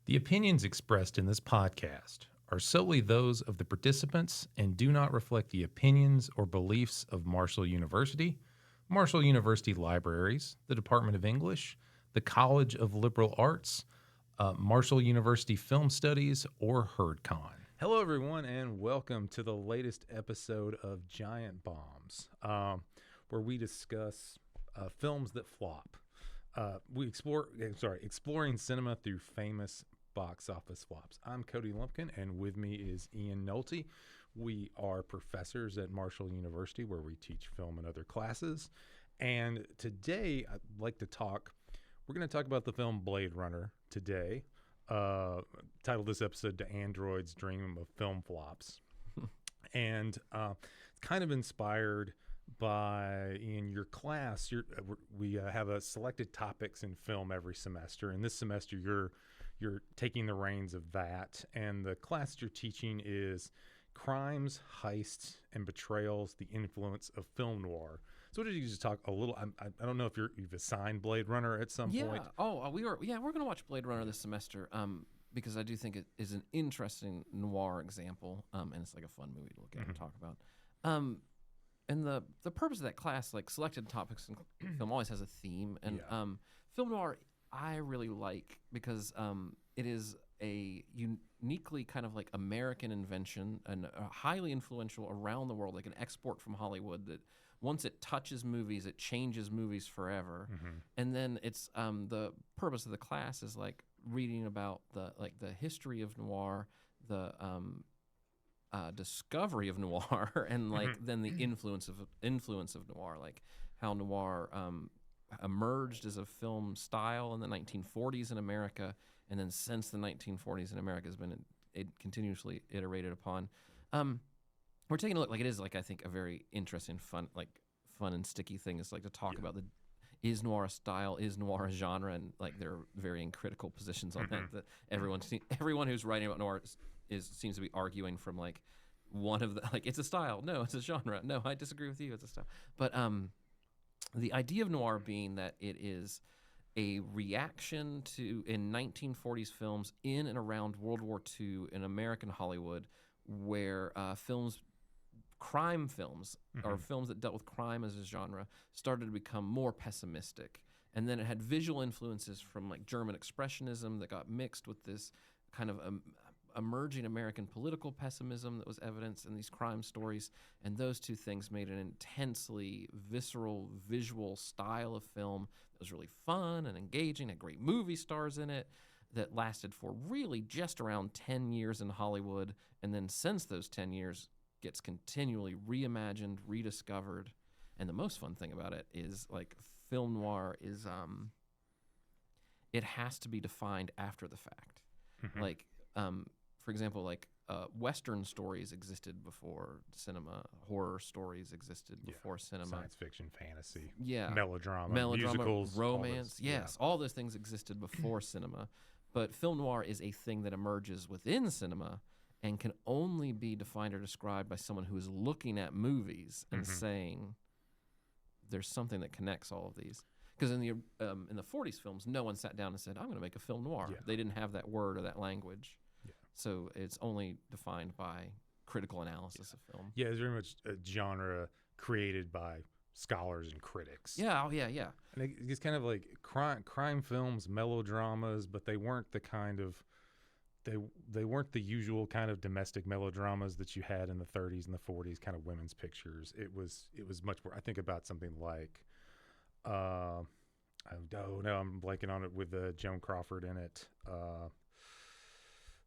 The opinions expressed in this podcast are solely those of the participants and do not reflect the opinions or beliefs of Marshall University, Marshall University Libraries, the Department of English, the College of Liberal Arts, Marshall University Film Studies, or HerdCon. Hello, everyone, and welcome to the latest episode of Giant Bombs, where we discuss films that flop. Exploring cinema through famous box office flops. I'm Cody Lumpkin, and with me is Ian Nolte. We are professors at Marshall University, where we teach film and other classes. And today, we're going to talk about the film Blade Runner today. Titled this episode "Do Androids Dream of Film Flops?" And it's kind of inspired by, in your class, we have a selected topics in film every semester, and this semester you're taking the reins of that, and the class you're teaching is Crimes, Heists, and Betrayals: The Influence of Film Noir. So what did you just talk a little? I don't know if you've assigned Blade Runner at some point. We're going to watch Blade Runner this semester because I do think it is an interesting noir example, and it's like a fun movie to look at and talk about. And the purpose of that class, like selected topics in film, always has a theme. And film noir I really like because it is a uniquely kind of like American invention and highly influential around the world, like an export from Hollywood that once it touches movies, it changes movies forever. And then it's the purpose of the class is like reading about the history of noir, the discovery of noir, and then the influence of noir, like how noir emerged as a film style in the 1940s in America, and then since the 1940s in America has been continuously iterated upon. We're taking a look, like it is, like I think a very interesting, fun and sticky thing is like to talk about is noir a style, is noir a genre, and like there are varying critical positions on that everyone who's writing about noir seems to be arguing from like one of the it's a style, no, it's a genre, no, I disagree with you, it's a style. But the idea of noir being that it is a reaction to in 1940s films in and around World War II in American Hollywood, where crime films or films that dealt with crime as a genre started to become more pessimistic. And then it had visual influences from like German expressionism that got mixed with this kind of emerging American political pessimism that was evidenced in these crime stories. And those two things made an intensely visceral visual style of film that was really fun and engaging, had great movie stars in it, that lasted for really just around 10 years in Hollywood. And then since those 10 years, gets continually reimagined, rediscovered. And the most fun thing about it is like film noir is it has to be defined after the fact. Like for example, like Western stories existed before cinema, horror stories existed before cinema, science fiction, fantasy, melodrama, musicals, romance, all those things existed before cinema. But film noir is a thing that emerges within cinema and can only be defined or described by someone who is looking at movies and saying there's something that connects all of these. Because in the 40s films, no one sat down and said, I'm going to make a film noir. They didn't have that word or that language. So it's only defined by critical analysis of film. Yeah, it's very much a genre created by scholars and critics. Yeah. And it's kind of like crime films, melodramas, but they weren't the kind of they weren't the usual kind of domestic melodramas that you had in the 30s and the 40s, kind of women's pictures. It was much more. I think about something like, I'm blanking on it, with Joan Crawford in it.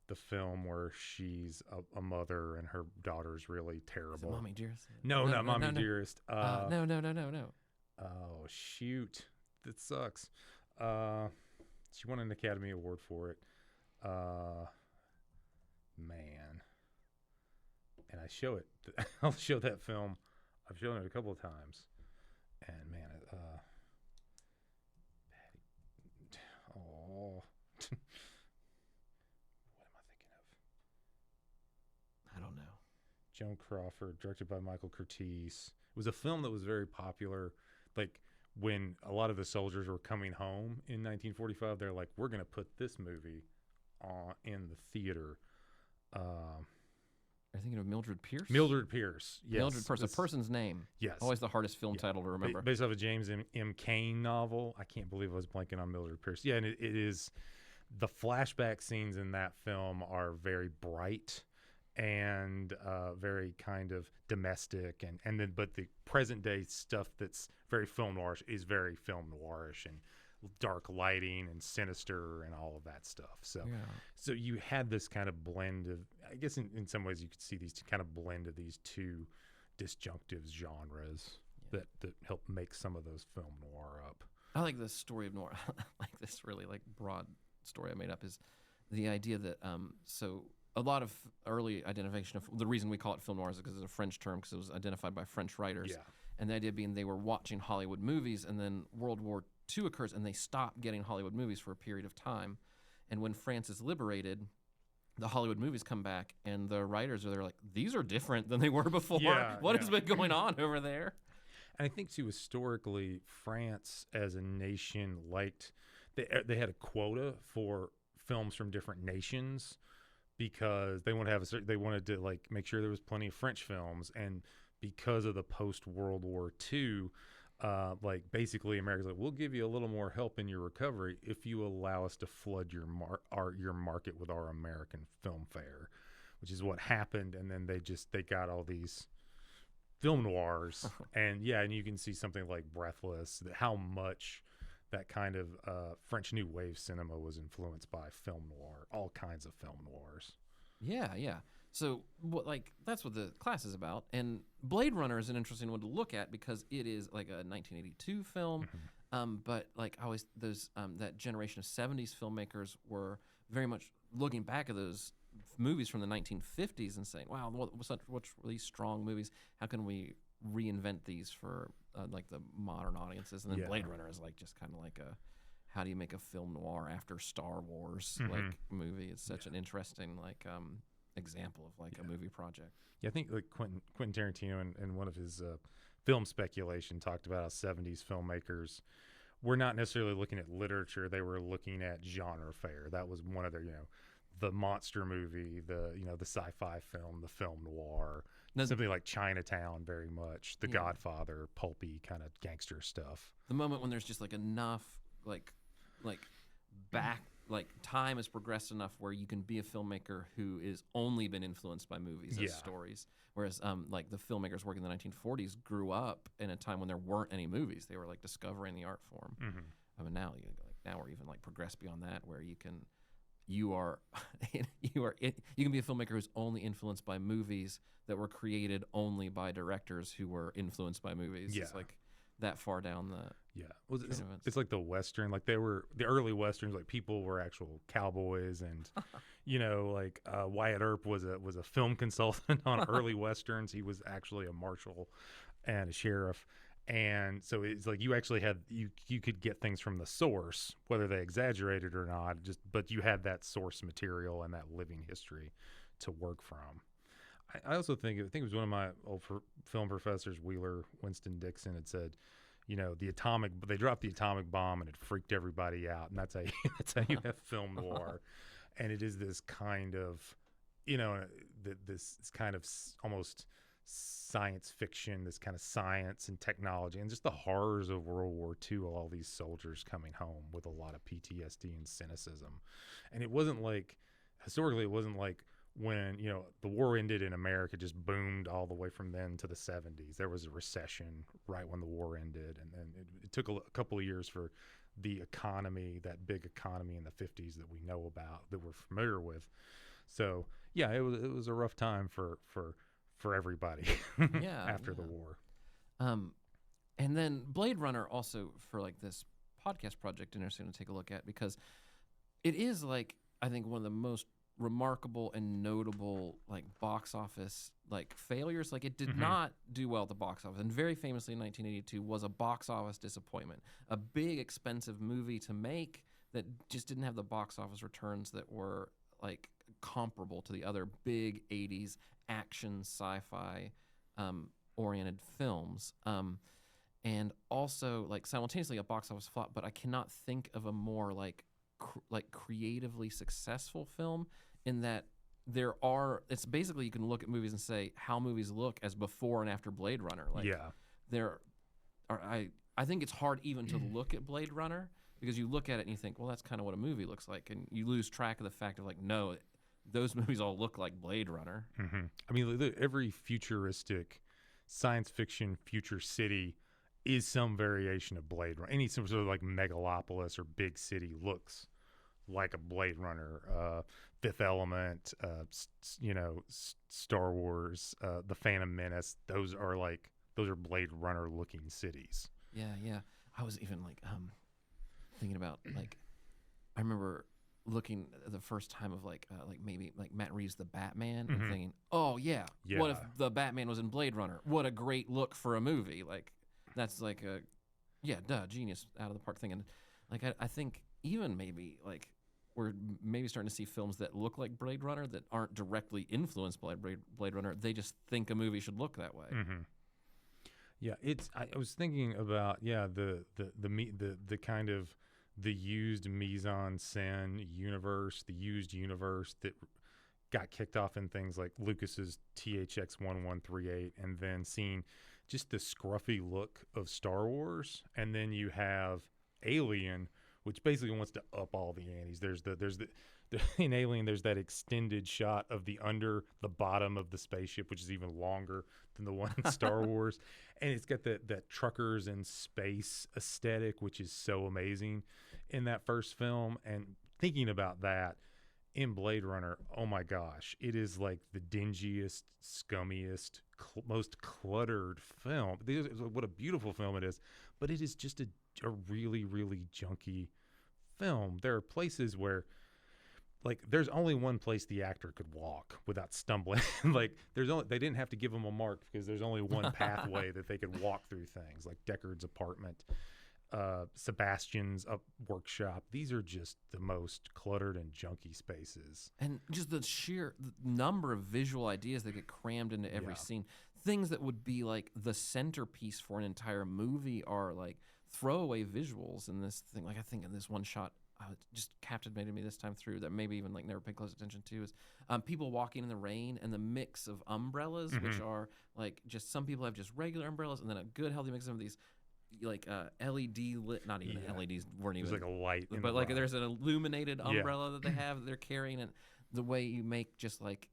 The film where she's a mother and her daughter's really terrible. Is it Mommy Dearest? No, not Mommy Dearest. No. Oh, shoot. That sucks. She won an Academy Award for it. Man. And I show it. I'll show that film. I've shown it a couple of times. And man, oh. I don't know. Joan Crawford, directed by Michael Curtiz. It was a film that was very popular. Like when a lot of the soldiers were coming home in 1945, they're like, we're going to put this movie in the theater. Are you thinking of Mildred Pierce? Mildred Pierce. Yes. Mildred Pierce, a person's name. Yes. Always the hardest film title to remember. Based off a James M. Cain novel. I can't believe I was blanking on Mildred Pierce. Yeah, and it is, the flashback scenes in that film are very bright and very kind of domestic, but the present day stuff that's very film noirish is very film noirish and dark lighting and sinister and all of that stuff. So you had this kind of blend of, I guess in some ways you could see these kind of blend of these two disjunctive genres that help make some of those film noir up. I like the story of noir. Like this really like broad story I made up is the idea that so a lot of early identification of the reason we call it film noir is because it's a French term, because it was identified by French writers. Yeah. And the idea being they were watching Hollywood movies, and then World War II occurs, and they stop getting Hollywood movies for a period of time. And when France is liberated, the Hollywood movies come back, and the writers are there like, these are different than they were before. What has been going on over there? And I think, too, historically, France as a nation liked, they had a quota for films from different nations because they wanted to like make sure there was plenty of French films. And because of the post-World War II, like basically America's like, we'll give you a little more help in your recovery if you allow us to flood your market with our American film fare, which is what happened. And then they got all these film noirs, and you can see something like Breathless, how much that kind of French New Wave cinema was influenced by film noir, all kinds of film noirs. Yeah. So, that's what the class is about. And Blade Runner is an interesting one to look at because it is like a 1982 film. But like always, those that generation of 70s filmmakers were very much looking back at those movies from the 1950s and saying, "Wow, what's these strong movies? How can we reinvent these for like the modern audiences?" And then Blade Runner is like just kind of like how do you make a film noir after Star Wars like movie? It's such an interesting like example of like a movie project. Yeah, I think like Quentin Tarantino in one of his film speculation talked about how 70s filmmakers were not necessarily looking at literature; they were looking at genre fare. That was one of their, the monster movie, the sci-fi film, the film noir, something like Chinatown, very much the Godfather, pulpy kind of gangster stuff. The moment when there's just like enough like time has progressed enough where you can be a filmmaker who is only been influenced by movies as stories, whereas like the filmmakers working in the 1940s grew up in a time when there weren't any movies. They were like discovering the art form. I mean, now we're even like progressed beyond that, where you can be a filmmaker who's only influenced by movies that were created only by directors who were influenced by movies. It's like that far down the it's like the Western, like they were the early Westerns, like people were actual cowboys, and like Wyatt Earp was a film consultant on early Westerns. He was actually a marshal and a sheriff. And so it's like you actually had you could get things from the source, whether they exaggerated or not, but you had that source material and that living history to work from. I also think it was one of my old film professors, Wheeler Winston Dixon, had said, they dropped the atomic bomb and it freaked everybody out, and that's how you have film noir. And it is this kind of, this kind of almost science fiction, this kind of science and technology, and just the horrors of World War II, all these soldiers coming home with a lot of PTSD and cynicism. And historically, it wasn't like when, the war ended and America just boomed all the way from then to the 70s. There was a recession right when the war ended, and then it took a couple of years for the economy, that big economy in the 50s that we know about, that we're familiar with. So, it was a rough time for everybody after the war. And then Blade Runner also, for like this podcast project, interesting to take a look at, because it is like, I think, one of the most remarkable and notable like box office like failures. Like it did not do well at the box office, and very famously in 1982 was a box office disappointment, a big expensive movie to make that just didn't have the box office returns that were like comparable to the other big 80s action sci-fi oriented films, and also like simultaneously a box office flop. But I cannot think of a more like creatively successful film in that it's basically you can look at movies and say how movies look as before and after Blade Runner. Like there are I think it's hard even to look at Blade Runner because you look at it and you think, well, that's kind of what a movie looks like, and you lose track of the fact of like, no, those movies all look like Blade Runner. I mean, every futuristic science fiction future city is some variation of Blade Runner. Any sort of like megalopolis or big city looks like a Blade Runner. Fifth Element, Star Wars, The Phantom Menace. Those are Blade Runner looking cities. Yeah. I was even like thinking about like I remember looking the first time of like maybe like Matt Reeves' The Batman and thinking, oh yeah, what if the Batman was in Blade Runner? What a great look for a movie. Like that's like genius out of the park thing. And like I think even maybe like we're maybe starting to see films that look like Blade Runner that aren't directly influenced by Blade Runner. They just think a movie should look that way. Yeah, I was thinking about the kind of the used mise-en-scène universe, the used universe that got kicked off in things like Lucas's THX 1138, and then seeing just the scruffy look of Star Wars, and then you have Alien, which basically wants to up all the antes. There's the in Alien, there's that extended shot of the bottom of the spaceship, which is even longer than the one in Star Wars, and it's got that truckers in space aesthetic, which is so amazing in that first film. And thinking about that in Blade Runner, oh my gosh, it is like the dingiest, scummiest, most cluttered film. What a beautiful film it is, but it is just a really, really junky film. There are places where, like, there's only one place the actor could walk without stumbling. Like, they didn't have to give him a mark because there's only one pathway that they could walk through things, like Deckard's apartment, Sebastian's workshop. These are just the most cluttered and junky spaces. And just the sheer number of visual ideas that get crammed into every scene. Things that would be like the centerpiece for an entire movie are like throwaway visuals in this thing. Like I think in this one shot, just captivated me this time through that maybe even like never paid close attention to is people walking in the rain and the mix of umbrellas, which are like just some people have just regular umbrellas and then a good healthy mix of these like LED lit, not even LEDs weren't even. There's like a light, but like there's an illuminated umbrella that they have that they're carrying, and the way you make just like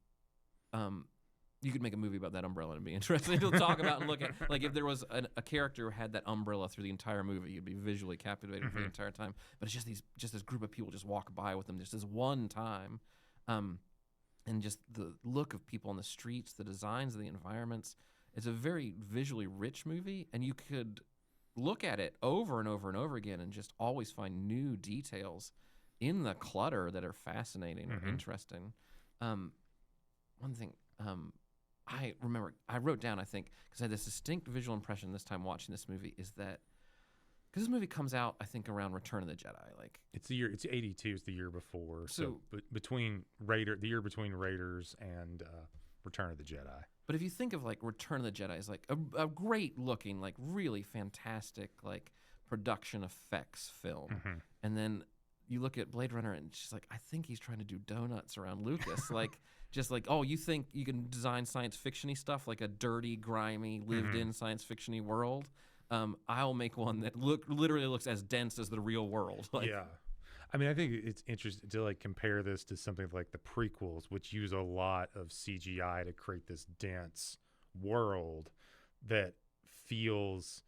you could make a movie about that umbrella and be interesting to talk about and look at. Like if there was a character who had that umbrella through the entire movie, you'd be visually captivated for the entire time. But it's just this group of people just walk by with them just this one time, and just the look of people on the streets, the designs of the environments. It's a very visually rich movie, and you could look at it over and over and over again and just always find new details in the clutter that are fascinating or interesting. One thing. I remember I wrote down, I think, because I had this distinct visual impression this time watching this movie, is that because this movie comes out, I think, around Return of the Jedi. Like it's 82 is the year before. So between the year between Raiders and Return of the Jedi. But if you think of like Return of the Jedi as like a great looking, like really fantastic, like production effects film, and then you look at Blade Runner and she's like, I think he's trying to do donuts around Lucas. Like, just like, oh, you think you can design science fiction-y stuff, like a dirty, grimy, lived-in science fiction-y world? I'll make one that literally looks as dense as the real world. Like, yeah. I mean, I think it's interesting to like compare this to something like the prequels, which use a lot of CGI to create this dense world that feels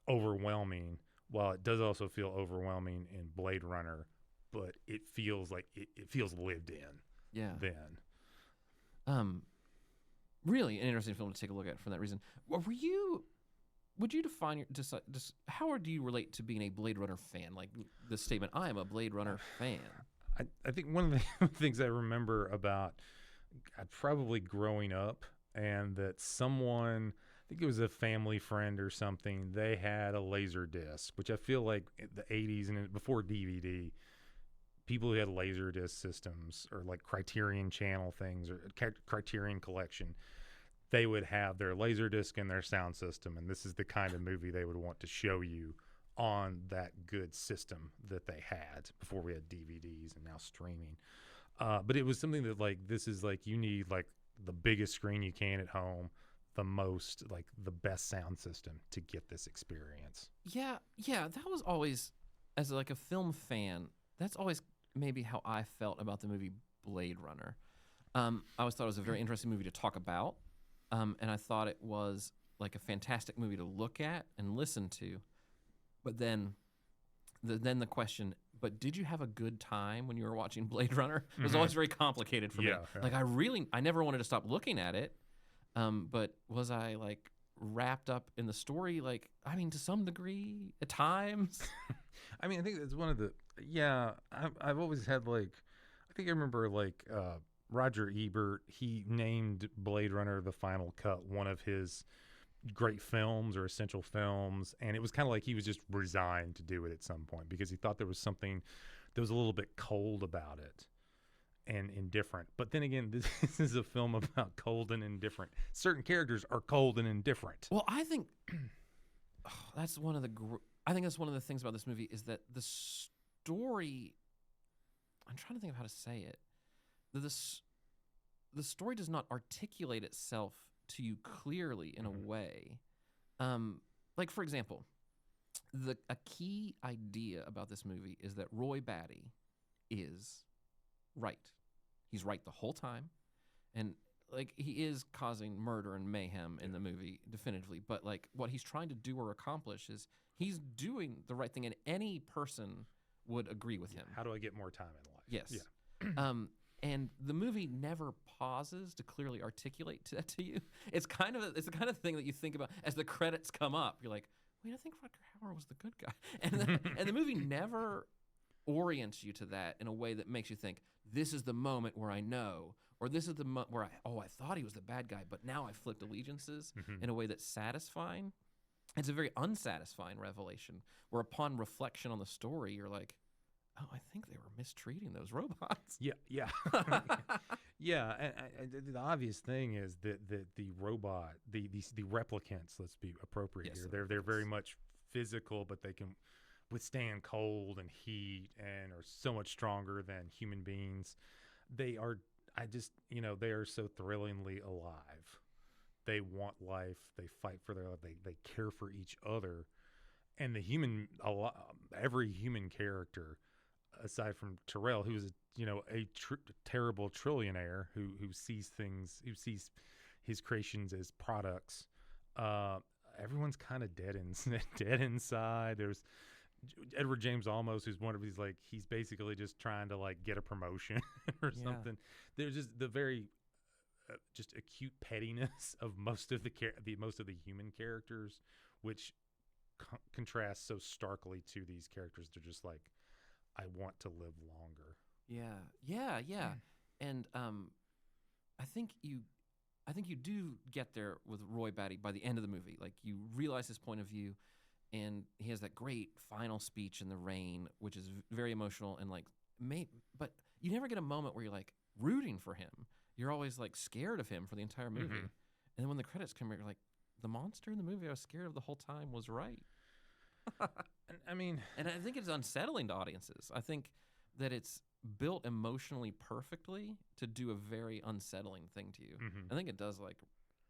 overwhelming, while it does also feel overwhelming in Blade Runner. But it feels like it feels lived in. Yeah. Then. Really an interesting film to take a look at for that reason. Would you define how do you relate to being a Blade Runner fan? Like the statement, I am a Blade Runner fan. I think one of the things I remember about probably growing up, and that someone, I think it was a family friend or something, they had a laser disc, which I feel like in the 80s and before DVD, people who had laser disc systems or like Criterion Channel things or Criterion Collection, they would have their laser disc and their sound system, and this is the kind of movie they would want to show you on that good system that they had before we had DVDs and now streaming. But it was something that like this is like you need like the biggest screen you can at home, the best sound system to get this experience. Yeah, that was always, as like a film fan, that's always maybe how I felt about the movie Blade Runner. I always thought it was a very interesting movie to talk about, and I thought it was like a fantastic movie to look at and listen to. But then the question, but did you have a good time when you were watching Blade Runner? It was always very complicated for me. Yeah. Like I never wanted to stop looking at it, but was I like wrapped up in the story? Like, I mean, to some degree at times. I mean, I think it's one of the I've always had like I think I remember like Roger Ebert, he named Blade Runner the Final Cut one of his great films or essential films, and it was kind of like he was just resigned to do it at some point because he thought there was something that was a little bit cold about it and indifferent. But then again, this is a film about cold and indifferent. Certain characters are cold and indifferent. Well, I think that's one of the things about this movie is that the story. I'm trying to think of how to say it. The story does not articulate itself to you clearly in a way. Like, for example, a key idea about this movie is that Roy Batty is right. He's right the whole time. And, like, he is causing murder and mayhem in the movie, definitively. But, like, what he's trying to do or accomplish is he's doing the right thing, and any person would agree with him. How do I get more time in life? Yes. Yeah. And the movie never pauses to clearly articulate that to you. It's the kind of thing that you think about as the credits come up. You're like, wait, I think Rutger Hauer was the good guy. And the movie never orients you to that in a way that makes you think, this is the moment where I know, or this is the moment where I thought he was the bad guy, but now I flipped allegiances in a way that's satisfying. It's a very unsatisfying revelation where upon reflection on the story, you're like, oh, I think they were mistreating those robots. Yeah. Yeah. And the obvious thing is that the robot, the replicants, let's be appropriate here. They're very much physical, but they can withstand cold and heat and are so much stronger than human beings. They are so thrillingly alive. They want life. They fight for their life. They care for each other. And every human character, aside from Terrell, who is a terrible trillionaire who sees his creations as products. Everyone's kind of dead inside. There's Edward James Olmos, who's one of these like he's basically just trying to like get a promotion or something. There's just the very just acute pettiness of most of the human characters, which contrasts so starkly to these characters. They're just like, I want to live longer. Yeah. And I think you do get there with Roy Batty by the end of the movie. Like, you realize his point of view, and he has that great final speech in the rain, which is very emotional and like, but you never get a moment where you're like rooting for him. You're always like scared of him for the entire movie. And then when the credits come, you're like, the monster in the movie I was scared of the whole time was right. And I think it's unsettling to audiences. I think that it's built emotionally perfectly to do a very unsettling thing to you. I think it does like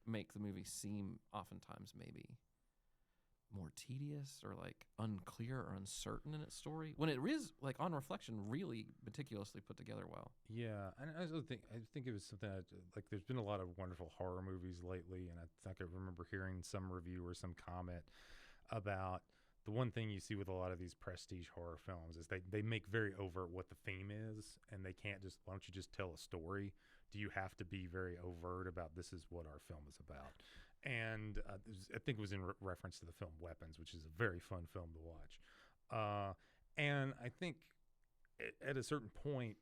make the movie seem oftentimes maybe more tedious or like unclear or uncertain in its story, when it is like on reflection really meticulously put together well. Yeah, and I think it was something like there's been a lot of wonderful horror movies lately, and I think I remember hearing some review or some comment about the one thing you see with a lot of these prestige horror films is they make very overt what the theme is, and they can't just, why don't you just tell a story? Do you have to be very overt about this is what our film is about? And I think it was in reference to the film Weapons, which is a very fun film to watch. And I think at a certain point,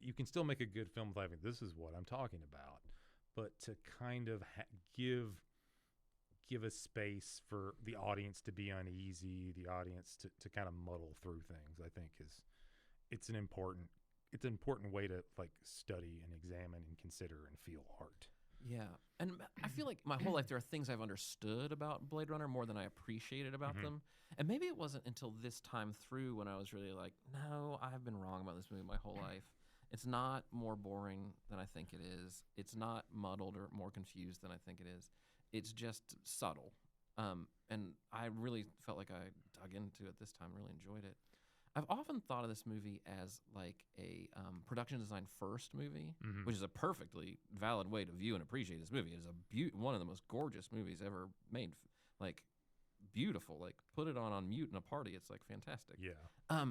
you can still make a good film with having this is what I'm talking about, but to kind of give a space for the audience to be uneasy, the audience to kind of muddle through things, I think it's an important way to like study and examine and consider and feel art. Yeah, and I feel feel like my whole life there are things I've understood about Blade Runner more than I appreciated about them. And maybe it wasn't until this time through when I was really like, no, I've been wrong about this movie my whole life. It's not more boring than I think it is. It's not muddled or more confused than I think it is. It's just subtle. And I really felt like I dug into it this time, really enjoyed it. I've often thought of this movie as like a production design first movie, which is a perfectly valid way to view and appreciate this movie. It is one of the most gorgeous movies ever made. Like, beautiful. Like, put it on mute in a party. It's like fantastic. Yeah.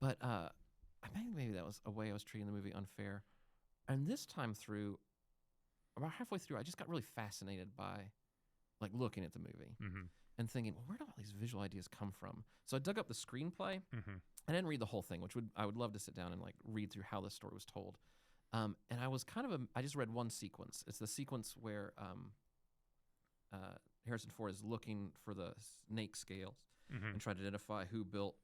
But I think maybe that was a way I was treating the movie unfair. And this time through, about halfway through, I just got really fascinated by like looking at the movie and thinking, well, where do all these visual ideas come from? So I dug up the screenplay. I didn't read the whole thing, which I would love to sit down and like read through how this story was told. And I was I just read one sequence. It's the sequence where Harrison Ford is looking for the snake scales and trying to identify who built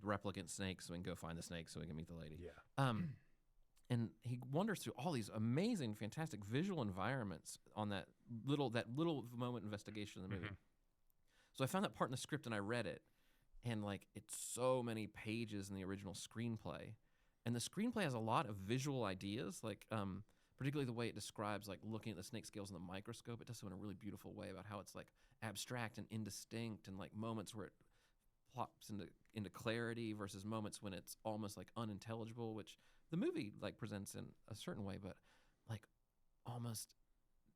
the replicant snake so we can go find the snake so we can meet the lady. Yeah. And he wanders through all these amazing, fantastic visual environments on that little moment investigation of the movie. So I found that part in the script and I read it, and like it's so many pages in the original screenplay, and the screenplay has a lot of visual ideas, like particularly the way it describes like looking at the snake scales in the microscope. It does so in a really beautiful way about how it's like abstract and indistinct, and like moments where it plops into clarity versus moments when it's almost like unintelligible, which the movie like presents in a certain way, but like almost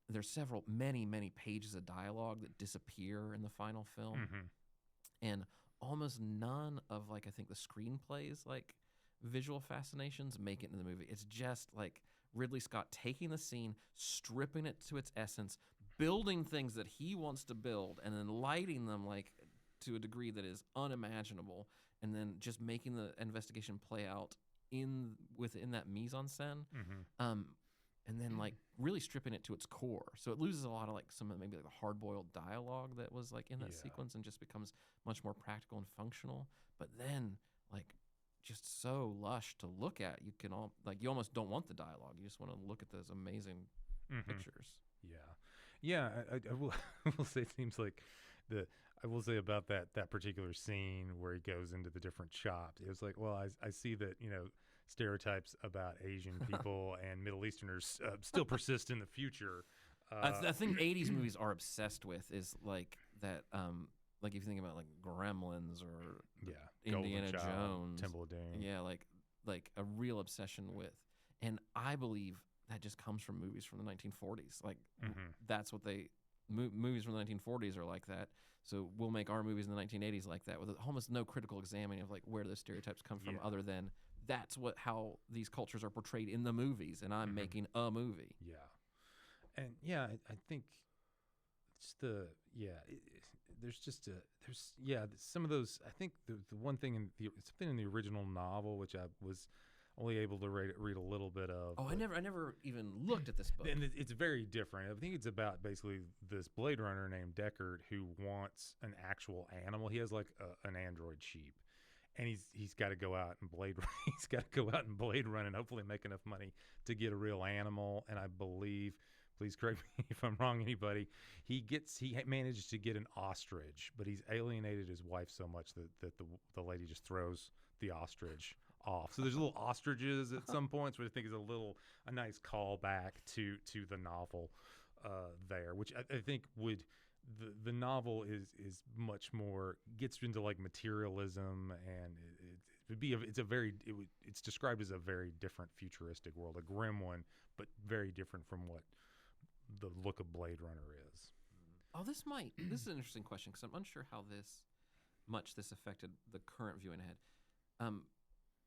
there's many pages of dialogue that disappear in the final film, and almost none of like I think the screenplay's like visual fascinations make it into the movie. It's just like Ridley Scott taking the scene, stripping it to its essence, building things that he wants to build, and then lighting them like to a degree that is unimaginable, and then just making the investigation play out within that mise-en-scène, and then like really stripping it to its core. So it loses a lot of like some of maybe like the hard-boiled dialogue that was like in that sequence, and just becomes much more practical and functional. But then like just so lush to look at, you almost don't want the dialogue. You just want to look at those amazing pictures. Yeah. I will I will say it seems like I will say about that particular scene where he goes into the different shops. It was like, well, I see that, stereotypes about Asian people and Middle Easterners still persist in the future. I think 80s movies are obsessed with is like that, like if you think about like Gremlins or Indiana Jones, Temple of Doom. Yeah, like a real obsession with. And I believe that just comes from movies from the 1940s. Like that's what movies from the 1940s are like that. So we'll make our movies in the 1980s like that, with almost no critical examining of like where those stereotypes come from, other than that's how these cultures are portrayed in the movies, and I'm making a movie. Yeah, and I think it's there's some of those. I think the one thing something in the original novel, which I was only able to read a little bit of. Oh, I never even looked at this book. And it's very different. I think it's about basically this Blade Runner named Deckard who wants an actual animal. He has like an android sheep, and he's got to go out and blade run and hopefully make enough money to get a real animal. And I believe, please correct me if I'm wrong, anybody, he managed to get an ostrich, but he's alienated his wife so much that the lady just throws the ostrich off. So there's little ostriches at some points, which I think is a nice callback to the novel there, which I think the novel is much more, gets into like materialism, and it's described as a very different futuristic world, a grim one, but very different from what the look of Blade Runner is. Oh, this is an interesting question, because I'm unsure how much this affected the current viewing ahead.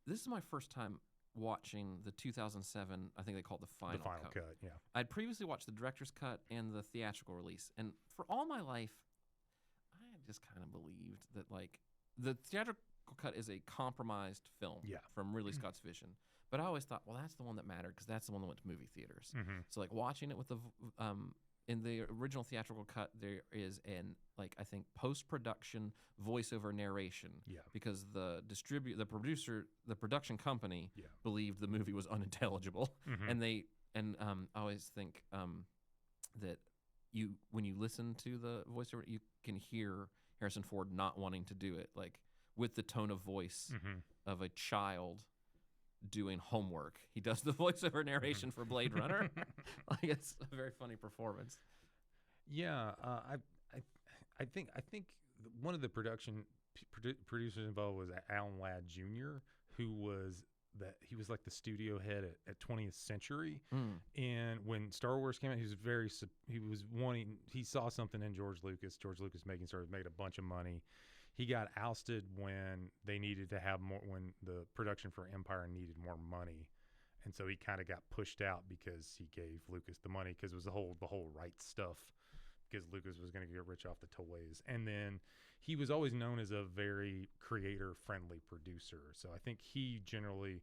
This is my first time watching the 2007, I think they call it the final cut. Yeah. I'd previously watched the director's cut and the theatrical release, and for all my life, I just kind of believed that like the theatrical cut is a compromised film from Ridley Scott's vision. But I always thought, well, that's the one that mattered because that's the one that went to movie theaters. So like watching it with in the original theatrical cut, there is I think post-production voiceover narration. Yeah. Because the production company believed the movie was unintelligible, and I always think that when you listen to the voiceover, you can hear Harrison Ford not wanting to do it, like with the tone of voice of a child doing homework. He does the voiceover narration for Blade Runner. Like, it's a very funny performance. Yeah, I think one of the producers involved was Alan Ladd Jr., who was he was like the studio head at 20th Century, and when Star Wars came out, he saw something in George Lucas. George Lucas made a bunch of money. He got ousted when they needed to have more, when the production for Empire needed more money, and so he kind of got pushed out because he gave Lucas the money, because it was the whole rights stuff, because Lucas was going to get rich off the toys. And then he was always known as a very creator-friendly producer. So I think he generally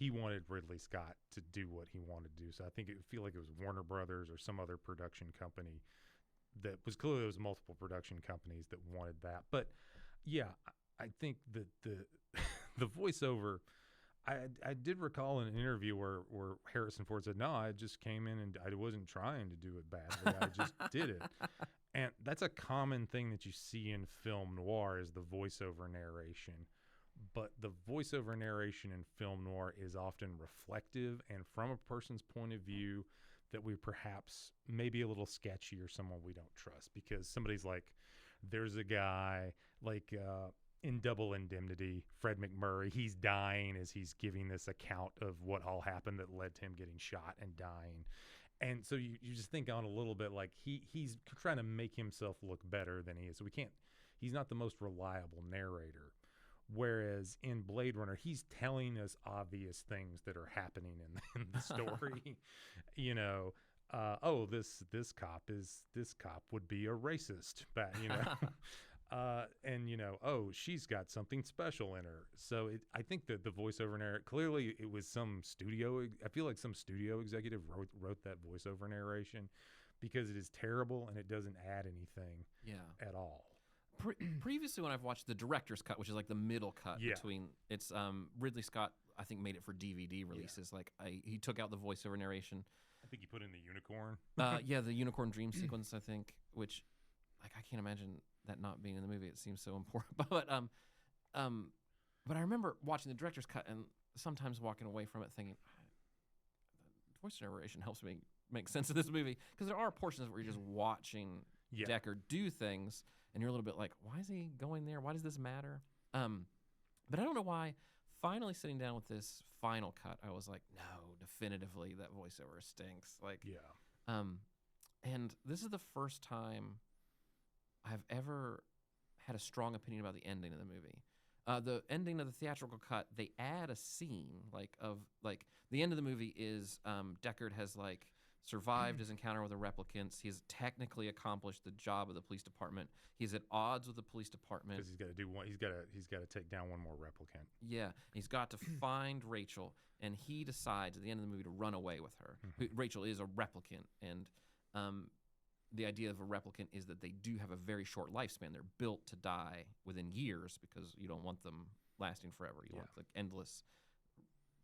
wanted Ridley Scott to do what he wanted to do. So I think it feel like it was Warner Brothers or some other production company that was clearly, there was multiple production companies that wanted that. But yeah, I think that the voiceover, I did recall in an interview where Harrison Ford said, no, I just came in and I wasn't trying to do it badly. I just did it. And that's a common thing that you see in film noir, is the voiceover narration. But the voiceover narration in film noir is often reflective and from a person's point of view that we perhaps maybe a little sketchy, or someone we don't trust, because somebody's like, there's a guy like in Double Indemnity, Fred McMurray, he's dying as he's giving this account of what all happened that led to him getting shot and dying. And so you just think on a little bit like he's trying to make himself look better than he is. So he's not the most reliable narrator. Whereas in Blade Runner, he's telling us obvious things that are happening in the story. You know, this cop would be a racist, but and she's got something special in her. So I think that the voiceover narrator, clearly it was some studio. I feel like some studio executive wrote that voiceover narration, because it is terrible and it doesn't add anything at all. Previously, when I've watched the director's cut, which is like the middle cut between, it's Ridley Scott, I think, made it for DVD releases. Like he took out the voiceover narration. I think he put in the unicorn. The unicorn dream sequence, I think, which like I can't imagine that not being in the movie. It seems so important. But I remember watching the director's cut and sometimes walking away from it thinking, voice narration helps me make sense of this movie, because there are portions where you're just watching Deckard do things, and you're a little bit like, why is he going there? Why does this matter? But I don't know why. Finally sitting down with this final cut, I was like, no, definitively that voiceover stinks. Like, and this is the first time I've ever had a strong opinion about the ending of the movie. The ending of the theatrical cut, they add a scene of the end of the movie is Deckard has survived his encounter with the replicants. He's technically accomplished the job of the police department. He's at odds with the police department because he's got to do one. He's got to take down one more replicant. Yeah, he's got to find Rachel, and he decides at the end of the movie to run away with her. Rachel is a replicant, and the idea of a replicant is that they do have a very short lifespan. They're built to die within years, because you don't want them lasting forever. You want endless.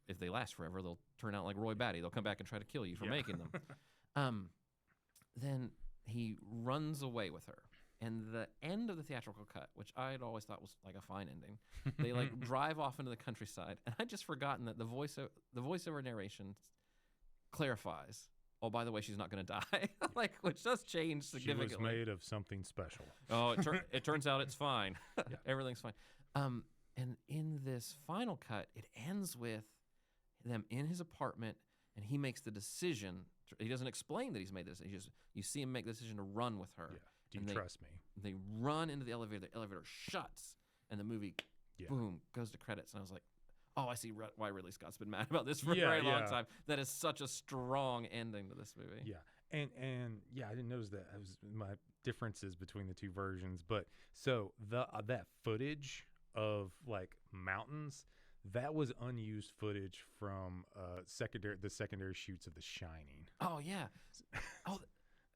If they last forever, they'll turn out like Roy Batty. They'll come back and try to kill you for making them. Then he runs away with her. And the end of the theatrical cut, which I'd always thought was like a fine ending, they drive off into the countryside. And I'd just forgotten that the voiceover narration clarifies, oh, by the way, she's not going to die, which does change significantly. She was made of something special. Oh, it turns out it's fine. Everything's fine. And in this final cut, it ends with them in his apartment, and he makes the decision. He doesn't explain that he's made this. You see him make the decision to run with her. Yeah. Do you trust me? They run into the elevator. The elevator shuts, and the movie, boom, goes to credits. And I was like, oh, I see why Ridley Scott's been mad about this for a very long time. That is such a strong ending to this movie. Yeah. And I didn't notice that. It was my differences between the two versions. But so that footage of mountains, that was unused footage from the secondary shoots of The Shining. Oh yeah. Oh,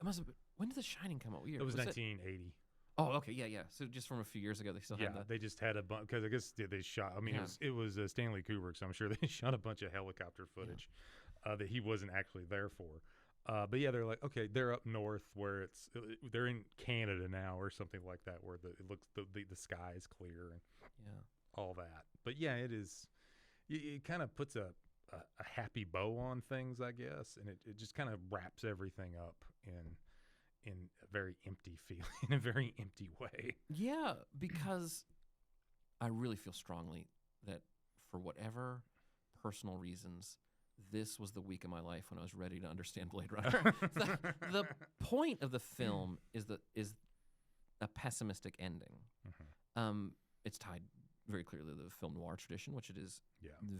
it must have been. When did The Shining come out? What year? It was 1980. Oh, okay, yeah. So just from a few years ago, they still had that. They just had a bunch, because I guess they shot. I mean, it was Stanley Kubrick, so I'm sure they shot a bunch of helicopter footage that he wasn't actually there for. But yeah, they're like, okay, they're up north where they're in Canada now or something like that, where it looks the sky is clear and all that. But yeah, it is. It kind of puts a happy bow on things, I guess, and it just kind of wraps everything up in a very empty feeling, in a very empty way. Yeah, because I really feel strongly that for whatever personal reasons, this was the week of my life when I was ready to understand Blade Runner. the point of the film is a pessimistic ending. It's tied very clearly to the film noir tradition, which it is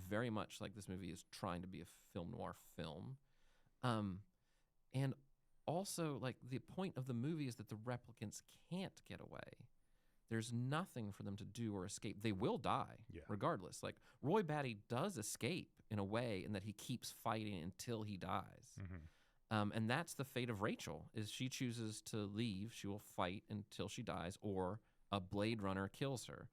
very much like this movie is trying to be a film noir film. And also, like, the point of the movie is that the replicants can't get away. There's nothing for them to do or escape. They will die, regardless. Like, Roy Batty does escape in a way in that he keeps fighting until he dies. And that's the fate of Rachel, is she chooses to leave. She will fight until she dies, or a Blade Runner kills her.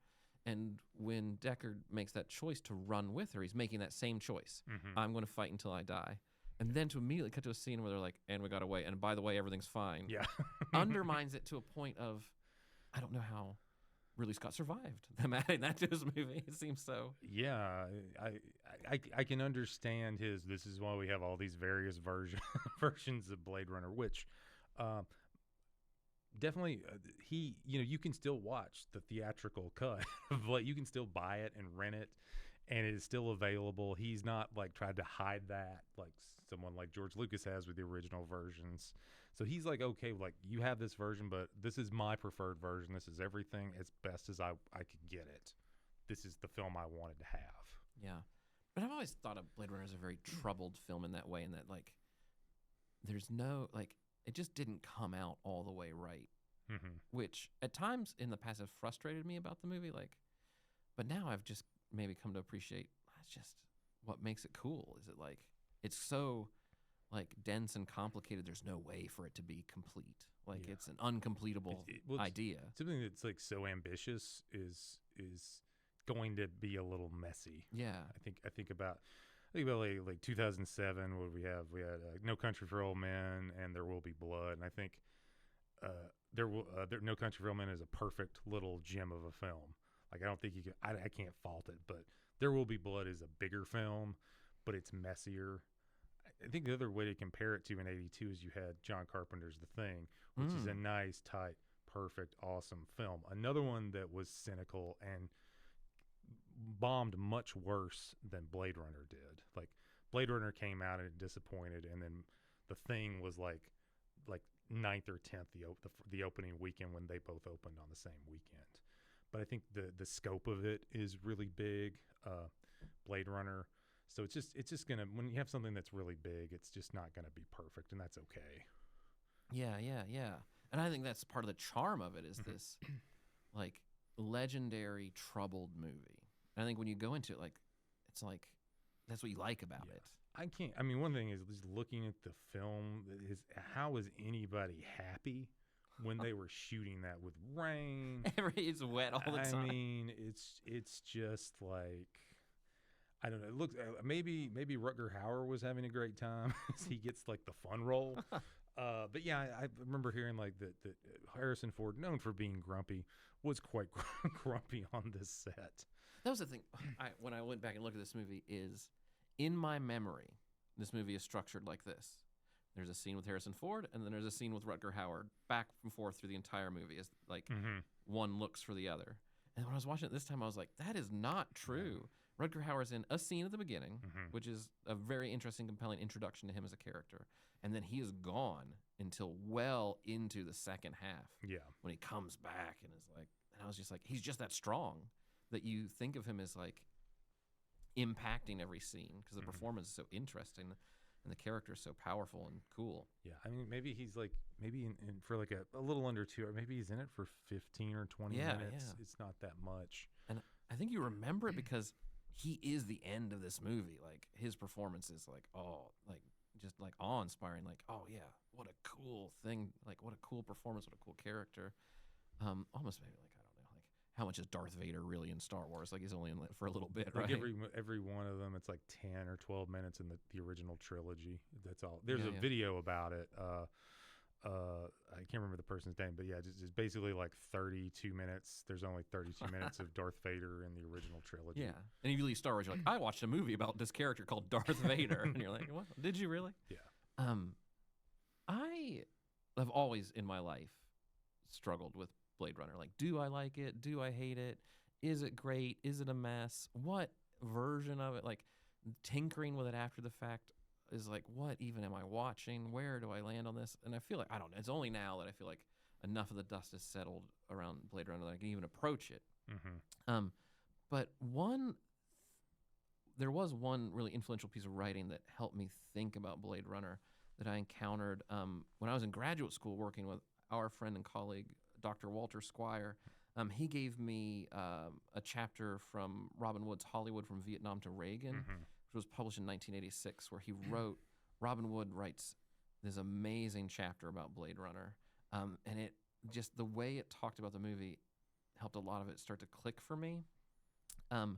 And when Deckard makes that choice to run with her, he's making that same choice. I'm going to fight until I die. And then to immediately cut to a scene where they're like, and we got away, and by the way, everything's fine. Undermines it to a point of, I don't know how Ridley Scott survived them adding that to his movie. It seems so. Yeah, I can understand this is why we have all these various versions of Blade Runner, which definitely you can still watch the theatrical cut. Like, you can still buy it and rent it, and it is still available. He's not like tried to hide that like someone like George Lucas has with the original versions. So he's like, okay, like, you have this version, but this is my preferred version. This is everything as best as I could get it. This is the film I wanted to have. Yeah. But I've always thought of Blade Runner as a very troubled film in that way, in that, like, there's no, like, it just didn't come out all the way right. Which at times in the past have frustrated me about the movie, like, but now I've just maybe come to appreciate that's just what makes it cool. Is it like it's so like dense and complicated, there's no way for it to be complete. Like, it's an uncompletable idea. Something that's like so ambitious is going to be a little messy. I think about like 2007, what we had No Country for Old Men and There Will Be Blood, and I think No Country for Old Men is a perfect little gem of a film. Like, I don't think you can, I can't fault it, but There Will Be Blood is a bigger film, but it's messier. I think the other way to compare it to in '82 is you had John Carpenter's The Thing, which is a nice, tight, perfect, awesome film. Another one that was cynical and bombed much worse than Blade Runner did. Like, Blade Runner came out and it disappointed, and then The Thing was like 9th or 10th the opening weekend when they both opened on the same weekend. But I think the scope of it is really big. Blade Runner. So it's just gonna, when you have something that's really big, it's just not gonna be perfect, and that's okay. Yeah. And I think that's part of the charm of it, is this like legendary troubled movie. And I think when you go into it, like, it's like that's what you like about it. I mean, one thing is just looking at the film, is how is anybody happy when they were shooting that with rain? It's wet all the time. I mean, it's just like, I don't know. It looks maybe Rutger Hauer was having a great time as he gets like the fun role. But yeah, I remember hearing like that Harrison Ford, known for being grumpy, was quite grumpy on this set. That was the thing. When I went back and looked at this movie, is in my memory, this movie is structured like this. There's a scene with Harrison Ford, and then there's a scene with Rutger Hauer, back and forth through the entire movie, as like one looks for the other. And when I was watching it this time, I was like, that is not true. Rutger Hauer's in a scene at the beginning, which is a very interesting, compelling introduction to him as a character. And then he is gone until well into the second half. Yeah. When he comes back and is like, and I was just like, he's just that strong that you think of him as like impacting every scene, because the performance is so interesting and the character is so powerful and cool. Yeah. I mean, maybe he's like, maybe in for like a little under 2 hours, maybe he's in it for 15 or 20 minutes. Yeah. It's not that much. And I think you remember it because he is the end of this movie. Like, his performance is like, oh, like just like awe-inspiring. Like, oh yeah, what a cool thing. Like, what a cool performance. What a cool character. Almost maybe like, I don't know, like how much is Darth Vader really in Star Wars? Like he's only in it for a little bit, Like right? every one of them, it's like 10 or 12 minutes in the original trilogy. That's all. There's Yeah, a yeah. video about it. I can't remember the person's name, but yeah, just basically like 32 minutes. There's only 32 minutes of Darth Vader in the original trilogy. Yeah. And if you leave Star Wars, you're like, I watched a movie about this character called Darth Vader. And you're like, what? Did you really? Yeah. I have always in my life struggled with Blade Runner. Like, do I like it? Do I hate it? Is it great? Is it a mess? What version of it? Like, tinkering with it after the fact is like, what even am I watching? Where do I land on this? And I feel like, I don't know. It's only now that I feel like enough of the dust has settled around Blade Runner that I can even approach it. Mm-hmm. But there was one really influential piece of writing that helped me think about Blade Runner that I encountered when I was in graduate school working with our friend and colleague, Dr. Walter Squire. He gave me a chapter from Robin Wood's Hollywood from Vietnam to Reagan, which was published in 1986, where he wrote, Robin Wood writes this amazing chapter about Blade Runner. And it just, the way it talked about the movie helped a lot of it start to click for me. And